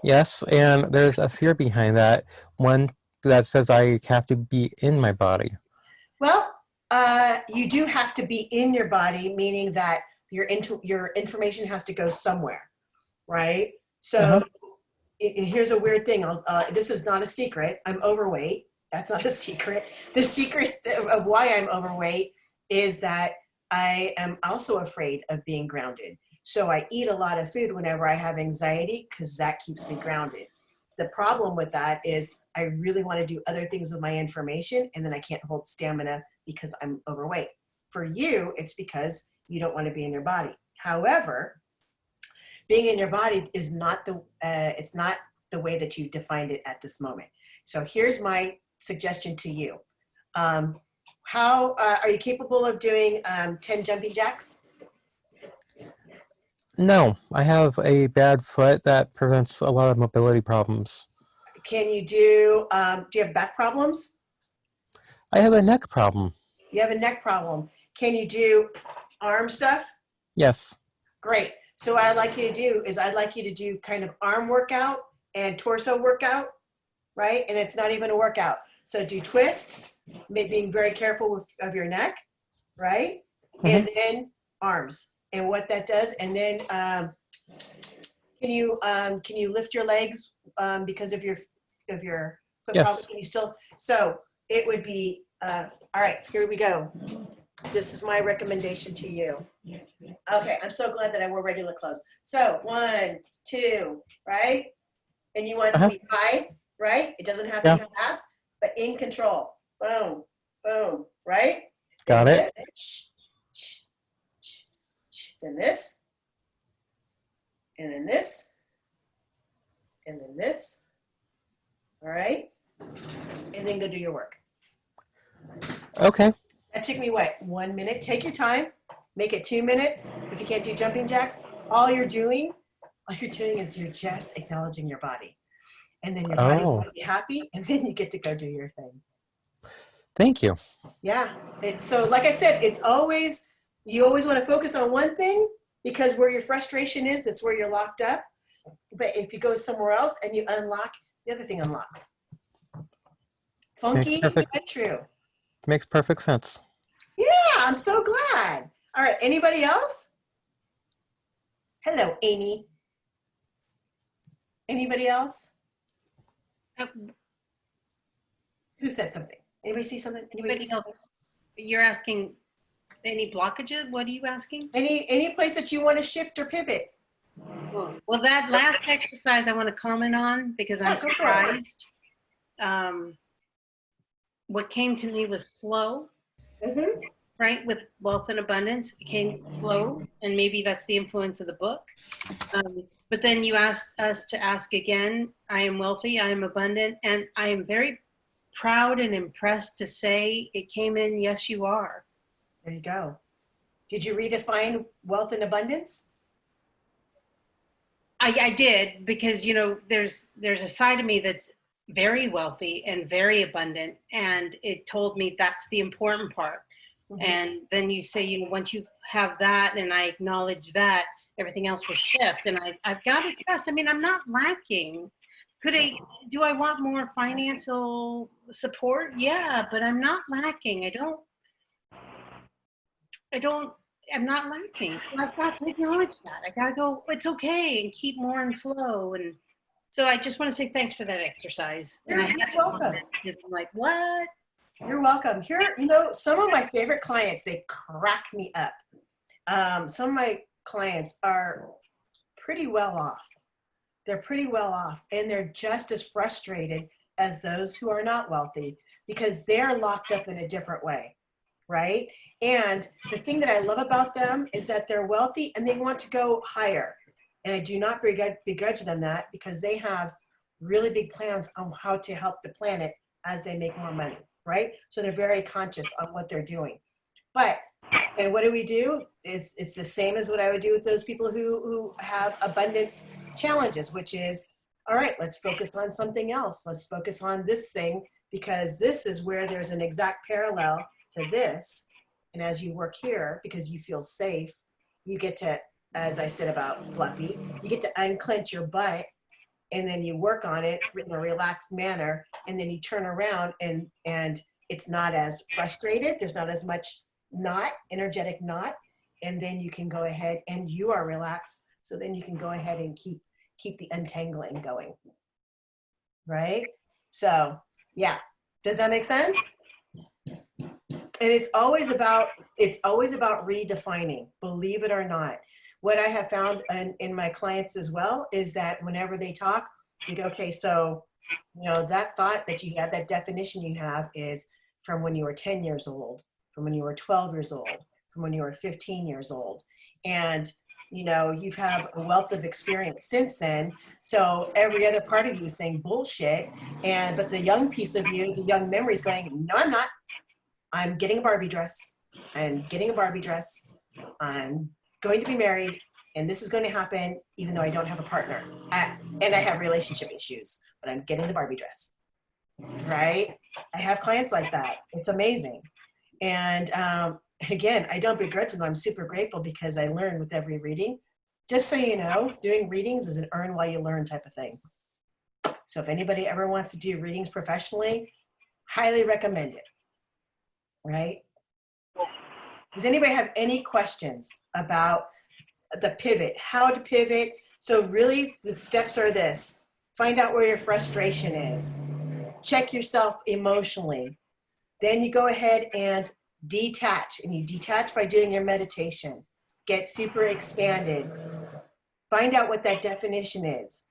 Yes, and there's a fear behind that. One that says I have to be in my body. Well, you do have to be in your body, meaning that your information has to go somewhere, right? So here's a weird thing. This is not a secret. I'm overweight. That's not a secret. The secret of why I'm overweight is that I am also afraid of being grounded. So I eat a lot of food whenever I have anxiety because that keeps me grounded. The problem with that is I really want to do other things with my information and then I can't hold stamina because I'm overweight. For you, it's because you don't want to be in your body. However, being in your body is not it's not the way that you defined it at this moment. So here's my suggestion to you. How are you capable of doing 10 jumping jacks? No, I have a bad foot that prevents a lot of mobility problems. Can you do you have back problems? I have a neck problem. You have a neck problem. Can you do arm stuff? Yes. Great. So what I'd like you to do is I'd like you to do kind of arm workout and torso workout, right? And it's not even a workout. So do twists, being very careful of your neck, right? And then arms. And what that does, and then can you lift your legs because of your foot problem? Can you still? So it would be all right. Here we go. This is my recommendation to you. Okay, I'm so glad that I wore regular clothes. So 1, 2, right? And you want it to be high, right? It doesn't have to be fast, but in control. Boom, boom, right? Got it. Then this, and then this, and then this. All right? And then go do your work. Okay. That took me, 1 minute? Take your time. Make it 2 minutes. If you can't do jumping jacks, all you're doing is you're just acknowledging your body. And then your body will be happy, and then you get to go do your thing. Thank you. Yeah. So like I said, it's always You always want to focus on one thing because where your frustration is, that's where you're locked up. But if you go somewhere else and you unlock, the other thing unlocks. Funky, but true. Makes perfect sense. Yeah, I'm so glad. All right, anybody else? Hello, Amy. Anybody else? Who said something? Anybody see something? Anybody see something? You're asking any blockages? What are you asking? Any place that you want to shift or pivot? Well, that last exercise I want to comment on because I'm surprised. What came to me was flow, right? With wealth and abundance, it came flow, and maybe that's the influence of the book. But then you asked us to ask again, I am wealthy, I am abundant, and I am very proud and impressed to say it came in, yes, you are. There you go. Did you redefine wealth and abundance? I did, because, you know, there's a side of me that's very wealthy and very abundant, and it told me that's the important part. And then you say, you know, once you have that and I acknowledge that, everything else will shift. And I've got to trust. I mean, I'm not lacking. Do I want more financial support? Yeah, but I'm not lacking. I'm not lacking. I've got to acknowledge that. I got to go, it's okay, and keep more in flow. And so I just want to say thanks for that exercise. You're welcome. Because I'm like, what? You're welcome. Here, you know, some of my favorite clients, they crack me up. Some of my clients are pretty well off. They're pretty well off, and they're just as frustrated as those who are not wealthy because they're locked up in a different way, right? And the thing that I love about them is that they're wealthy and they want to go higher. And I do not begrudge them that because they have really big plans on how to help the planet as they make more money, right? So they're very conscious on what they're doing. And what do? It's the same as what I would do with those people who have abundance challenges, which is, all right, let's focus on something else. Let's focus on this thing because this is where there's an exact parallel to this. And as you work here, because you feel safe, you get to, as I said about Fluffy, you get to unclench your butt and then you work on it in a relaxed manner. And then you turn around and it's not as frustrated. There's not as much energetic knot. And then you can go ahead and you are relaxed. So then you can go ahead and keep the untangling going. Right? So yeah, does that make sense? And it's always about redefining, believe it or not. What I have found in my clients as well is that whenever they talk, you go, okay, so, you know, that thought that you have, that definition you have is from when you were 10 years old, from when you were 12 years old, from when you were 15 years old. And, you know, you've had a wealth of experience since then. So every other part of you is saying bullshit. But the young piece of you, the young memory is going, no, I'm not. I'm getting a Barbie dress. I'm getting a Barbie dress. I'm going to be married. And this is going to happen even though I don't have a partner. And I have relationship issues. But I'm getting the Barbie dress. Right? I have clients like that. It's amazing. And again, I don't begrudge them. I'm super grateful because I learn with every reading. Just so you know, doing readings is an earn while you learn type of thing. So if anybody ever wants to do readings professionally, highly recommend it. Right? Does anybody have any questions about the pivot, how to pivot? So really the steps are this: find out where your frustration is, check yourself emotionally. Then you go ahead and detach, and you detach by doing your meditation. Get super expanded. Find out what that definition is,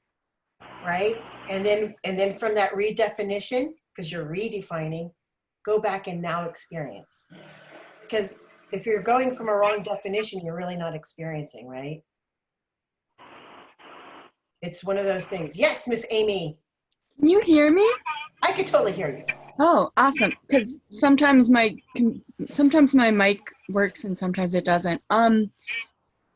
right? And then from that redefinition, because you're redefining, go back and now experience. Because if you're going from a wrong definition, you're really not experiencing, right? It's one of those things. Yes, Miss Amy. Can you hear me? I could totally hear you. Oh, awesome. Because sometimes my mic works and sometimes it doesn't.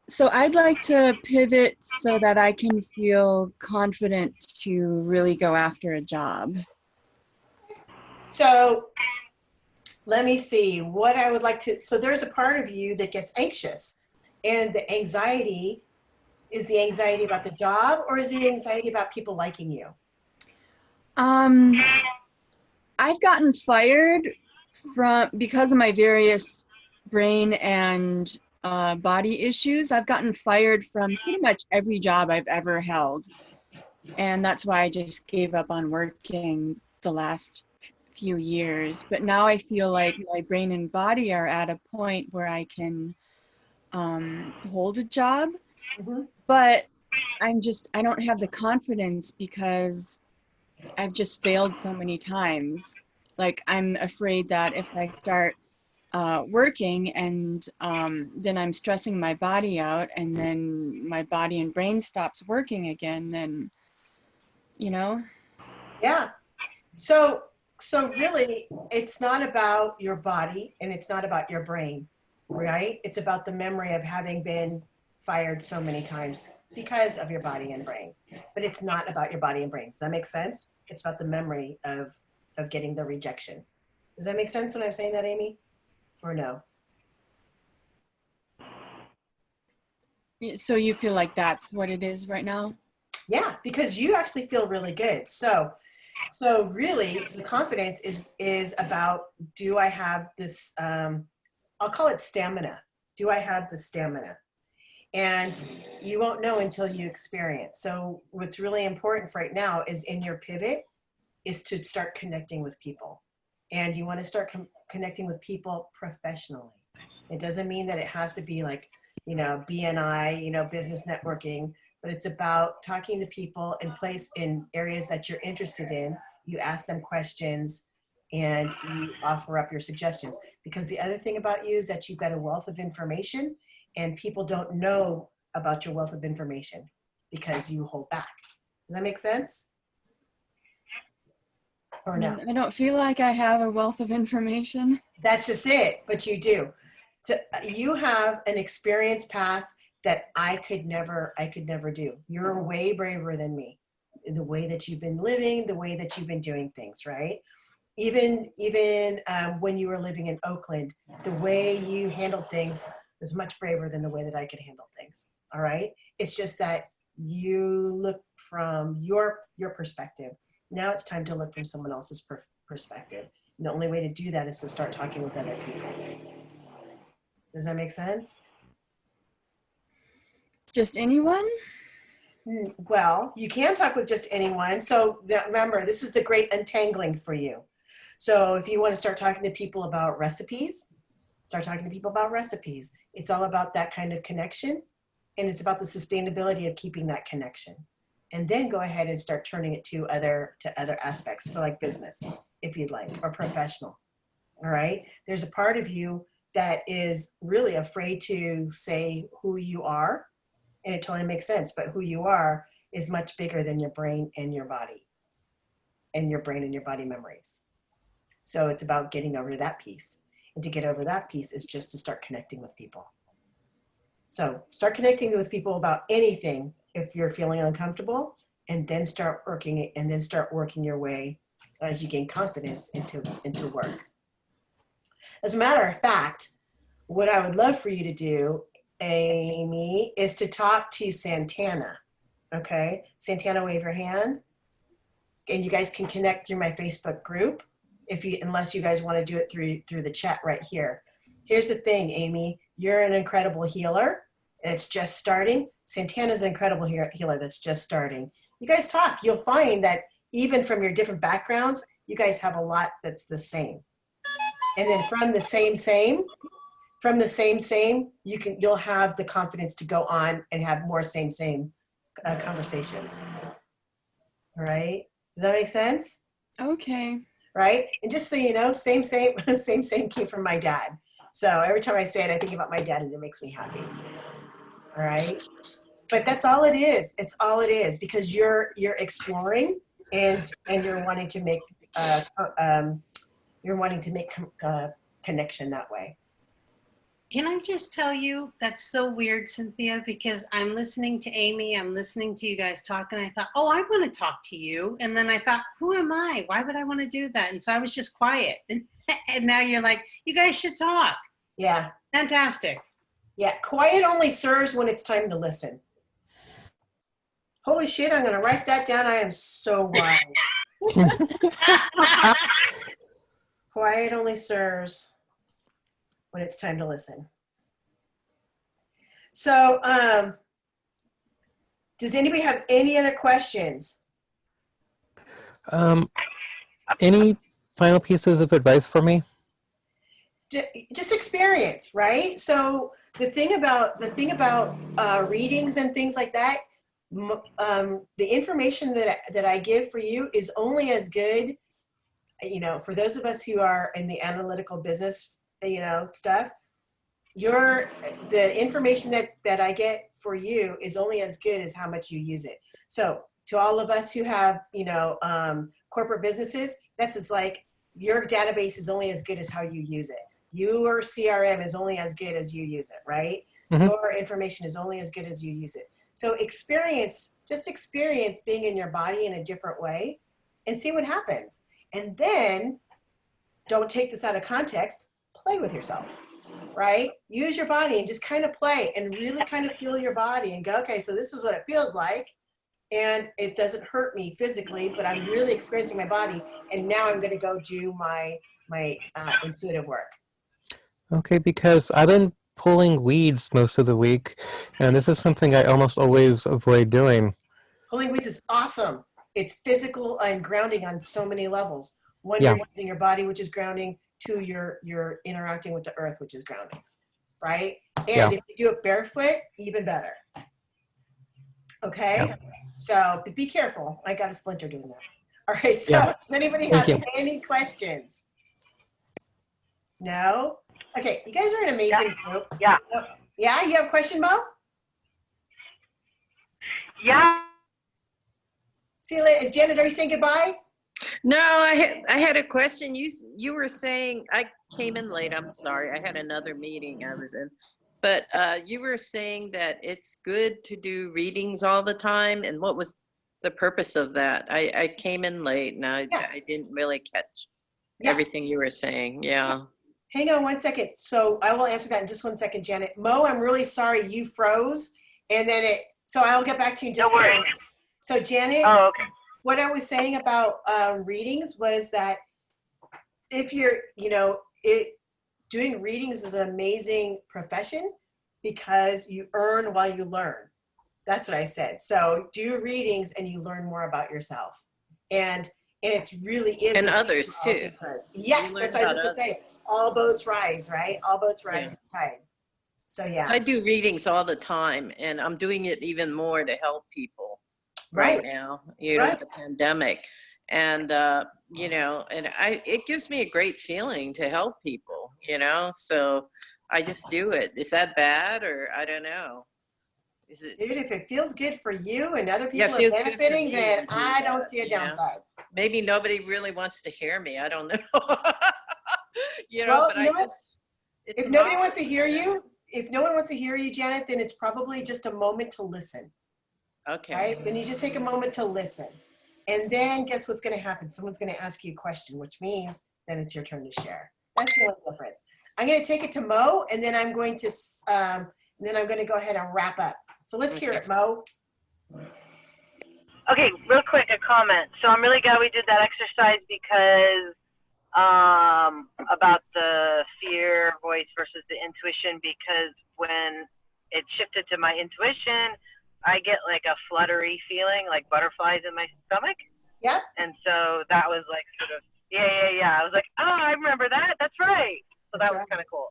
So I'd like to pivot so that I can feel confident to really go after a job. So let me see what I would like to. So there's a part of you that gets anxious, and the anxiety is the anxiety about the job, or is the anxiety about people liking you? I've gotten fired because of my various brain and body issues. I've gotten fired from pretty much every job I've ever held. And that's why I just gave up on working the last few years. But now I feel like my brain and body are at a point where I can hold a job. Mm-hmm. But I don't have the confidence because I've just failed so many times. Like, I'm afraid that if I start working and then I'm stressing my body out, and then my body and brain stops working again, then, you know? Yeah. So really, it's not about your body and it's not about your brain, right? It's about the memory of having been fired so many times because of your body and brain. But it's not about your body and brain. Does that make sense? It's about the memory of getting the rejection. Does that make sense when I'm saying that, Amy? Or no? So you feel like that's what it is right now? Yeah, because you actually feel really good. So really, the confidence is about, do I have this? I'll call it stamina. Do I have the stamina? And you won't know until you experience. So what's really important for right now is in your pivot is to start connecting with people, and you want to start connecting with people professionally. It doesn't mean that it has to be like, BNI, business networking, but it's about talking to people in areas that you're interested in. You ask them questions and you offer up your suggestions. Because the other thing about you is that you've got a wealth of information, and people don't know about your wealth of information because you hold back. Does that make sense? Or no? I don't feel like I have a wealth of information. That's just it, but you do. So you have an experience path that I could never do. You're way braver than me. The way that you've been living, the way that you've been doing things, right? Even when you were living in Oakland, the way you handled things was much braver than the way that I could handle things. All right. It's just that you look from your perspective. Now it's time to look from someone else's perspective. And the only way to do that is to start talking with other people. Does that make sense? Just anyone? Well, you can talk with just anyone. So remember, this is the great untangling for you. So if you want to start talking to people about recipes, start talking to people about recipes. It's all about that kind of connection, and it's about the sustainability of keeping that connection. And then go ahead and start turning it to other aspects, so like business, if you'd like, or professional. All right. There's a part of you that is really afraid to say who you are, and it totally makes sense. But who you are is much bigger than your brain and your body, and your brain and your body memories. So it's about getting over that piece. And to get over that piece is just to start connecting with people. So start connecting with people about anything if you're feeling uncomfortable, and then start working your way as you gain confidence into work. As a matter of fact, what I would love for you to do, Amy, is to talk to Santana. Okay? Santana, wave your hand. And you guys can connect through my Facebook group, unless you guys want to do it through the chat right here. Here's the thing, Amy, you're an incredible healer. It's just starting. Santana's an incredible healer that's just starting. You guys talk. You'll find that even from your different backgrounds, you guys have a lot that's the same. And then from the same, you'll have the confidence to go on and have more same conversations. All right? Does that make sense? Okay. Right? And just so you know, same came from my dad. So every time I say it, I think about my dad, and it makes me happy. All right? But that's all it is. It's all it is, because you're exploring, and you're wanting to make connection that way. Can I just tell you, that's so weird, Cynthia, because I'm listening to Amy, I'm listening to you guys talk, and I thought, oh, I want to talk to you. And then I thought, who am I? Why would I want to do that? And so I was just quiet. And now you're like, you guys should talk. Yeah. Fantastic. Yeah. Quiet only serves when it's time to listen. Holy shit, I'm going to write that down. I am so wise. Quiet only serves when it's time to listen. So, does anybody have any other questions? Any final pieces of advice for me? Just experience, right? So the thing about readings and things like that, the information that I give for you is only as good, for those of us who are in the analytical business, stuff. The information that I get for you is only as good as how much you use it. So to all of us who have, corporate businesses, it's like your database is only as good as how you use it. Your CRM is only as good as you use it, right? Mm-hmm. Your information is only as good as you use it. So experience being in your body in a different way and see what happens. And then don't take this out of context, play with yourself, right? Use your body and just kind of play and really kind of feel your body and go, okay, so this is what it feels like. And it doesn't hurt me physically, but I'm really experiencing my body. And now I'm going to go do my intuitive work. Okay, because I've been pulling weeds most of the week, and this is something I almost always avoid doing. Pulling weeds is awesome. It's physical and grounding on so many levels. One, Yeah. you're using your body, which is grounding. Two, you're interacting with the earth, which is grounding, right? And Yeah. if you do it barefoot, even better. Okay? Yeah. So be careful. I got a splinter doing that. All right, so Yeah. does anybody Thank have you. any questions? No? Okay, you guys are an amazing group. Yeah. Yeah, you have a question, Mo? Yeah. See you later. Is Janet, are you saying goodbye? No, I had a question. You were saying, I came in late. I'm sorry. I had another meeting I was in. But you were saying that it's good to do readings all the time. And what was the purpose of that? I came in late and I didn't really catch everything you were saying. Yeah. Hang on one second. So I will answer that in just 1 second, Janet. Mo, I'm really sorry you froze. And then so I'll get back to you in just No a worries. minute. So Janet, Oh, okay. what I was saying about readings was that if you're, doing readings is an amazing profession because you earn while you learn. That's what I said. So do readings and you learn more about yourself. And it really is. And others too. Yes, that's what I was just going to say. All boats rise, right? All boats rise with the tide. So yeah. So I do readings all the time and I'm doing it even more to help people right now, the pandemic. And, it gives me a great feeling to help people, so I just do it. Is that bad or I don't know? Is it? Dude, if it feels good for you and other people are feels good for benefiting, me then to do I that, don't see a downside. Maybe nobody really wants to hear me. I don't know. Well, but if nobody wants to hear you, if no one wants to hear you, Janet, then it's probably just a moment to listen. Okay. Right? Then you just take a moment to listen. And then guess what's going to happen? Someone's going to ask you a question, which means then it's your turn to share. That's the only difference. I'm going to take it to Mo, and then I'm going to go ahead and wrap up. So let's hear it, Mo. Okay, real quick, a comment. So I'm really glad we did that exercise because about the fear voice versus the intuition, because when it shifted to my intuition, I get like a fluttery feeling, like butterflies in my stomach. Yep. And so that was like sort of, I was like, oh, I remember that. That's right. So that was kind of cool.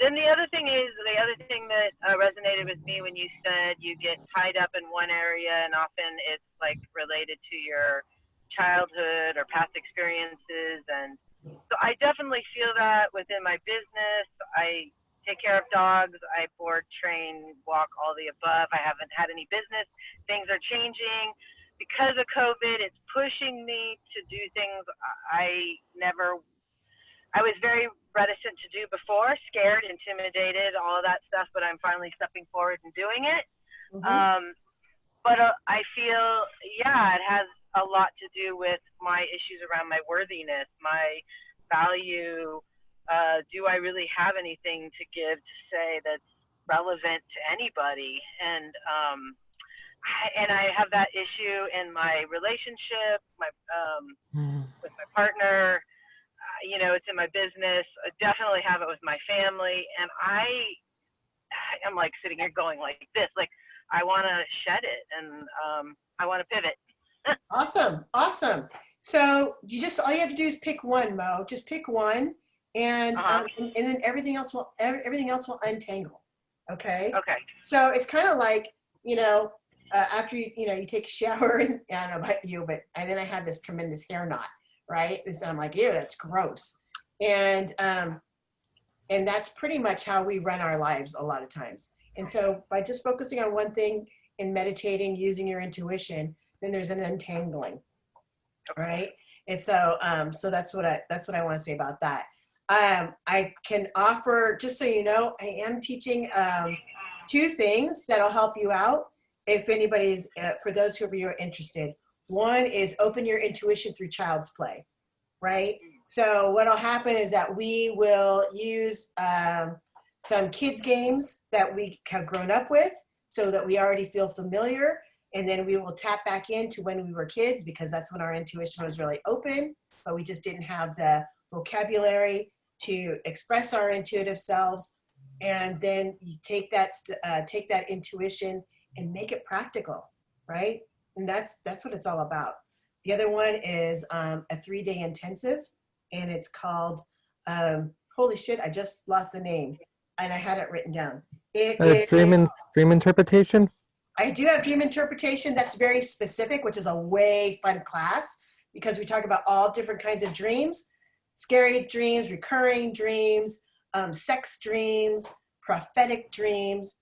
Then the other thing that resonated with me when you said you get tied up in one area and often it's like related to your childhood or past experiences. And so I definitely feel that within my business. I take care of dogs. I board, train, walk, all the above. I haven't had any business. Things are changing. Because of COVID, it's pushing me to do things I I was very reticent to do before, scared, intimidated, all of that stuff, but I'm finally stepping forward and doing it. But I feel, yeah, it has a lot to do with my issues around my worthiness, my value. Do I really have anything to give to say that's relevant to anybody? And I have that issue in my relationship, with my partner. You know, it's in my business. I definitely have it with my family. And I'm like sitting here going like this, like I want to shed it, and I want to pivot. Awesome. Awesome. So all you have to do is pick one, Mo. Just pick one, and then everything else will untangle. Okay. Okay. So it's kind of like, you know, after you take a shower, and I don't know about you, but then I have this tremendous hair knot, right? And I'm like, ew, that's gross. And that's pretty much how we run our lives a lot of times. And so by just focusing on one thing and meditating, using your intuition, then there's an untangling, right? And so so that's what I want to say about that. I can offer, just so you know, I am teaching 2 things that'll help you out if anybody's, for those who are interested. One is open your intuition through child's play, right? So what'll happen is that we will use some kids games that we have grown up with so that we already feel familiar. And then we will tap back into when we were kids, because that's when our intuition was really open, but we just didn't have the vocabulary to express our intuitive selves. And then you take that intuition and make it practical, right? And that's what it's all about. The other one is a 3-day intensive, and it's called, holy shit, I just lost the name, and I had it written down. Dream interpretation? I do have dream interpretation. That's very specific, which is a way fun class, because we talk about all different kinds of dreams: scary dreams, recurring dreams, sex dreams, prophetic dreams,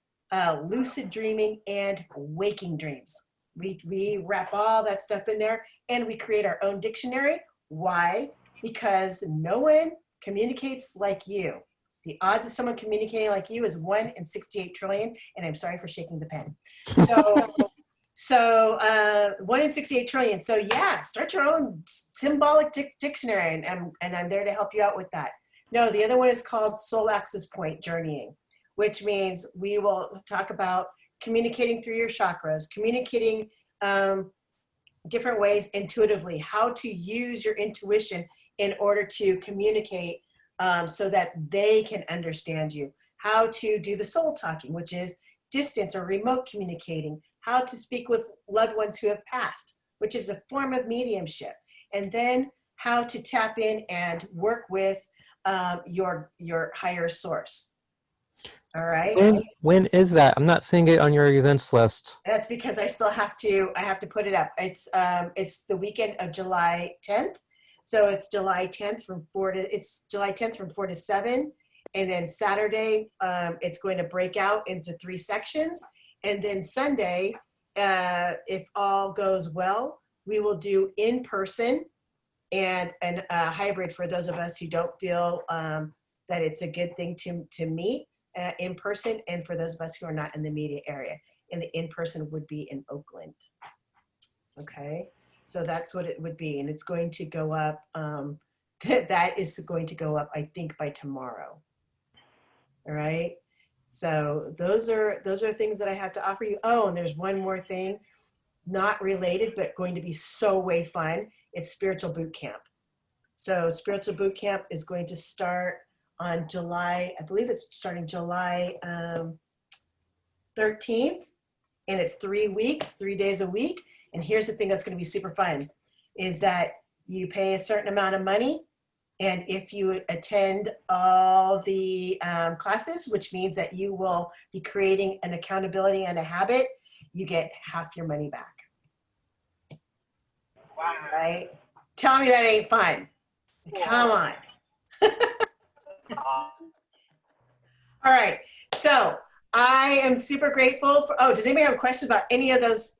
lucid dreaming, and waking dreams. We wrap all that stuff in there, and we create our own dictionary. Why? Because no one communicates like you. The odds of someone communicating like you is 1 in 68 trillion, and I'm sorry for shaking the pen. So 1 in 68 trillion. So yeah, start your own symbolic dictionary, and I'm there to help you out with that. No, the other one is called Soul Access Point Journeying, which means we will talk about communicating through your chakras, communicating different ways intuitively, how to use your intuition in order to communicate so that they can understand you, how to do the soul talking, which is distance or remote communicating, how to speak with loved ones who have passed, which is a form of mediumship, and then how to tap in and work with your higher source. All right. When is that? I'm not seeing it on your events list. That's because I have to put it up. It's the weekend of July 10th. So it's July 10th from 4 to 7. And then Saturday, it's going to break out into 3 sections. And then Sunday, if all goes well, we will do in person and a hybrid for those of us who don't feel that it's a good thing to meet in person, and for those of us who are not in the immediate area. And the in-person would be in Oakland. Okay, so that's what it would be. And it's going to go up, that is going to go up, I think, by tomorrow. All right, so those are things that I have to offer you. Oh, and there's one more thing, not related, but going to be so way fun. It's Spiritual Boot Camp. So Spiritual Boot Camp is going to start on July, I believe it's starting July 13th, and it's 3 weeks, 3 days a week. And here's the thing that's going to be super fun, is that you pay a certain amount of money, and if you attend all the classes, which means that you will be creating an accountability and a habit, you get half your money back. Wow. Right? Tell me that ain't fun. Come on. All right, so I am super grateful for, does anybody have a question about any of those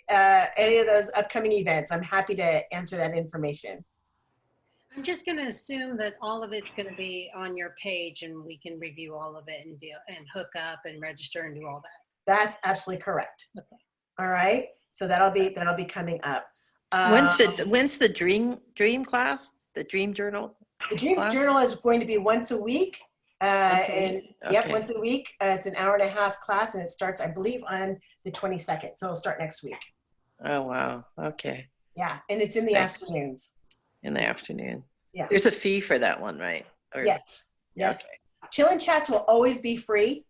upcoming events? I'm happy to answer that information. I'm just going to assume that all of it's going to be on your page and we can review all of it and deal and hook up and register and do all that. That's absolutely correct. Okay. All right. So that'll be coming up. When's the dream class? The dream journal? The Dream class? Journal is going to be once a week. Once a And week? yep, Okay. once a week. It's an hour-and-a-half class, and it starts, I believe, on the 22nd. So it'll start next week. Oh, wow. Okay. Yeah, and it's in the Nice. afternoons. In the afternoon. Yeah. There's a fee for that one, right? Or, Yes. Yes. Okay. Chill and Chats will always be free.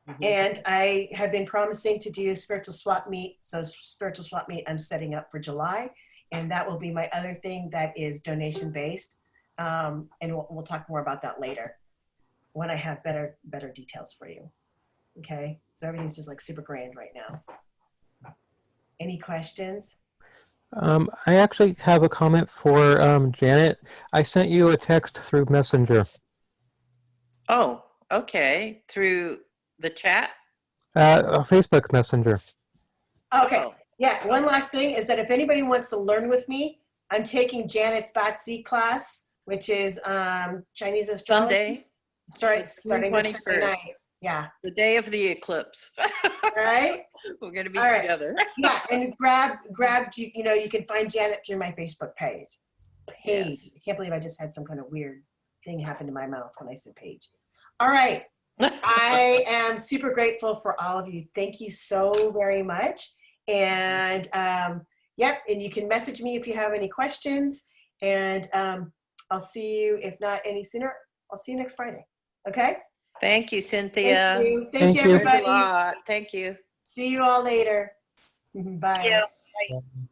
Mhm. And I have been promising to do a spiritual swap meet. So spiritual swap meet I'm setting up for July. And that will be my other thing that is donation based. And we'll talk more about that later when I have better details for you. Okay. So everything's just like super grand right now. Any questions? I actually have a comment for Janet. I sent you a text through Messenger. Oh, okay. Through the chat? Facebook Messenger. Okay. Oh, Yeah. One last thing is that if anybody wants to learn with me, I'm taking Janet's Batsy class, which is Chinese astrology. Sunday, Starting this Sunday 21st. night. Yeah. the day of the eclipse. All right. We're going to be All right. together. Yeah. And grab you can find Janet through my Facebook page. Yes. I can't believe I just had some kind of weird thing happen to my mouth when I said page. All right. I am super grateful for all of you. Thank you so very much. And yep, and you can message me if you have any questions. And I'll see you, if not any sooner, I'll see you next Friday. Okay? Thank you, Cynthia. Thank you. Thank Thank you, you. Learned a everybody. lot. Thank you. See you all later. Bye. Thank you. Bye. Um,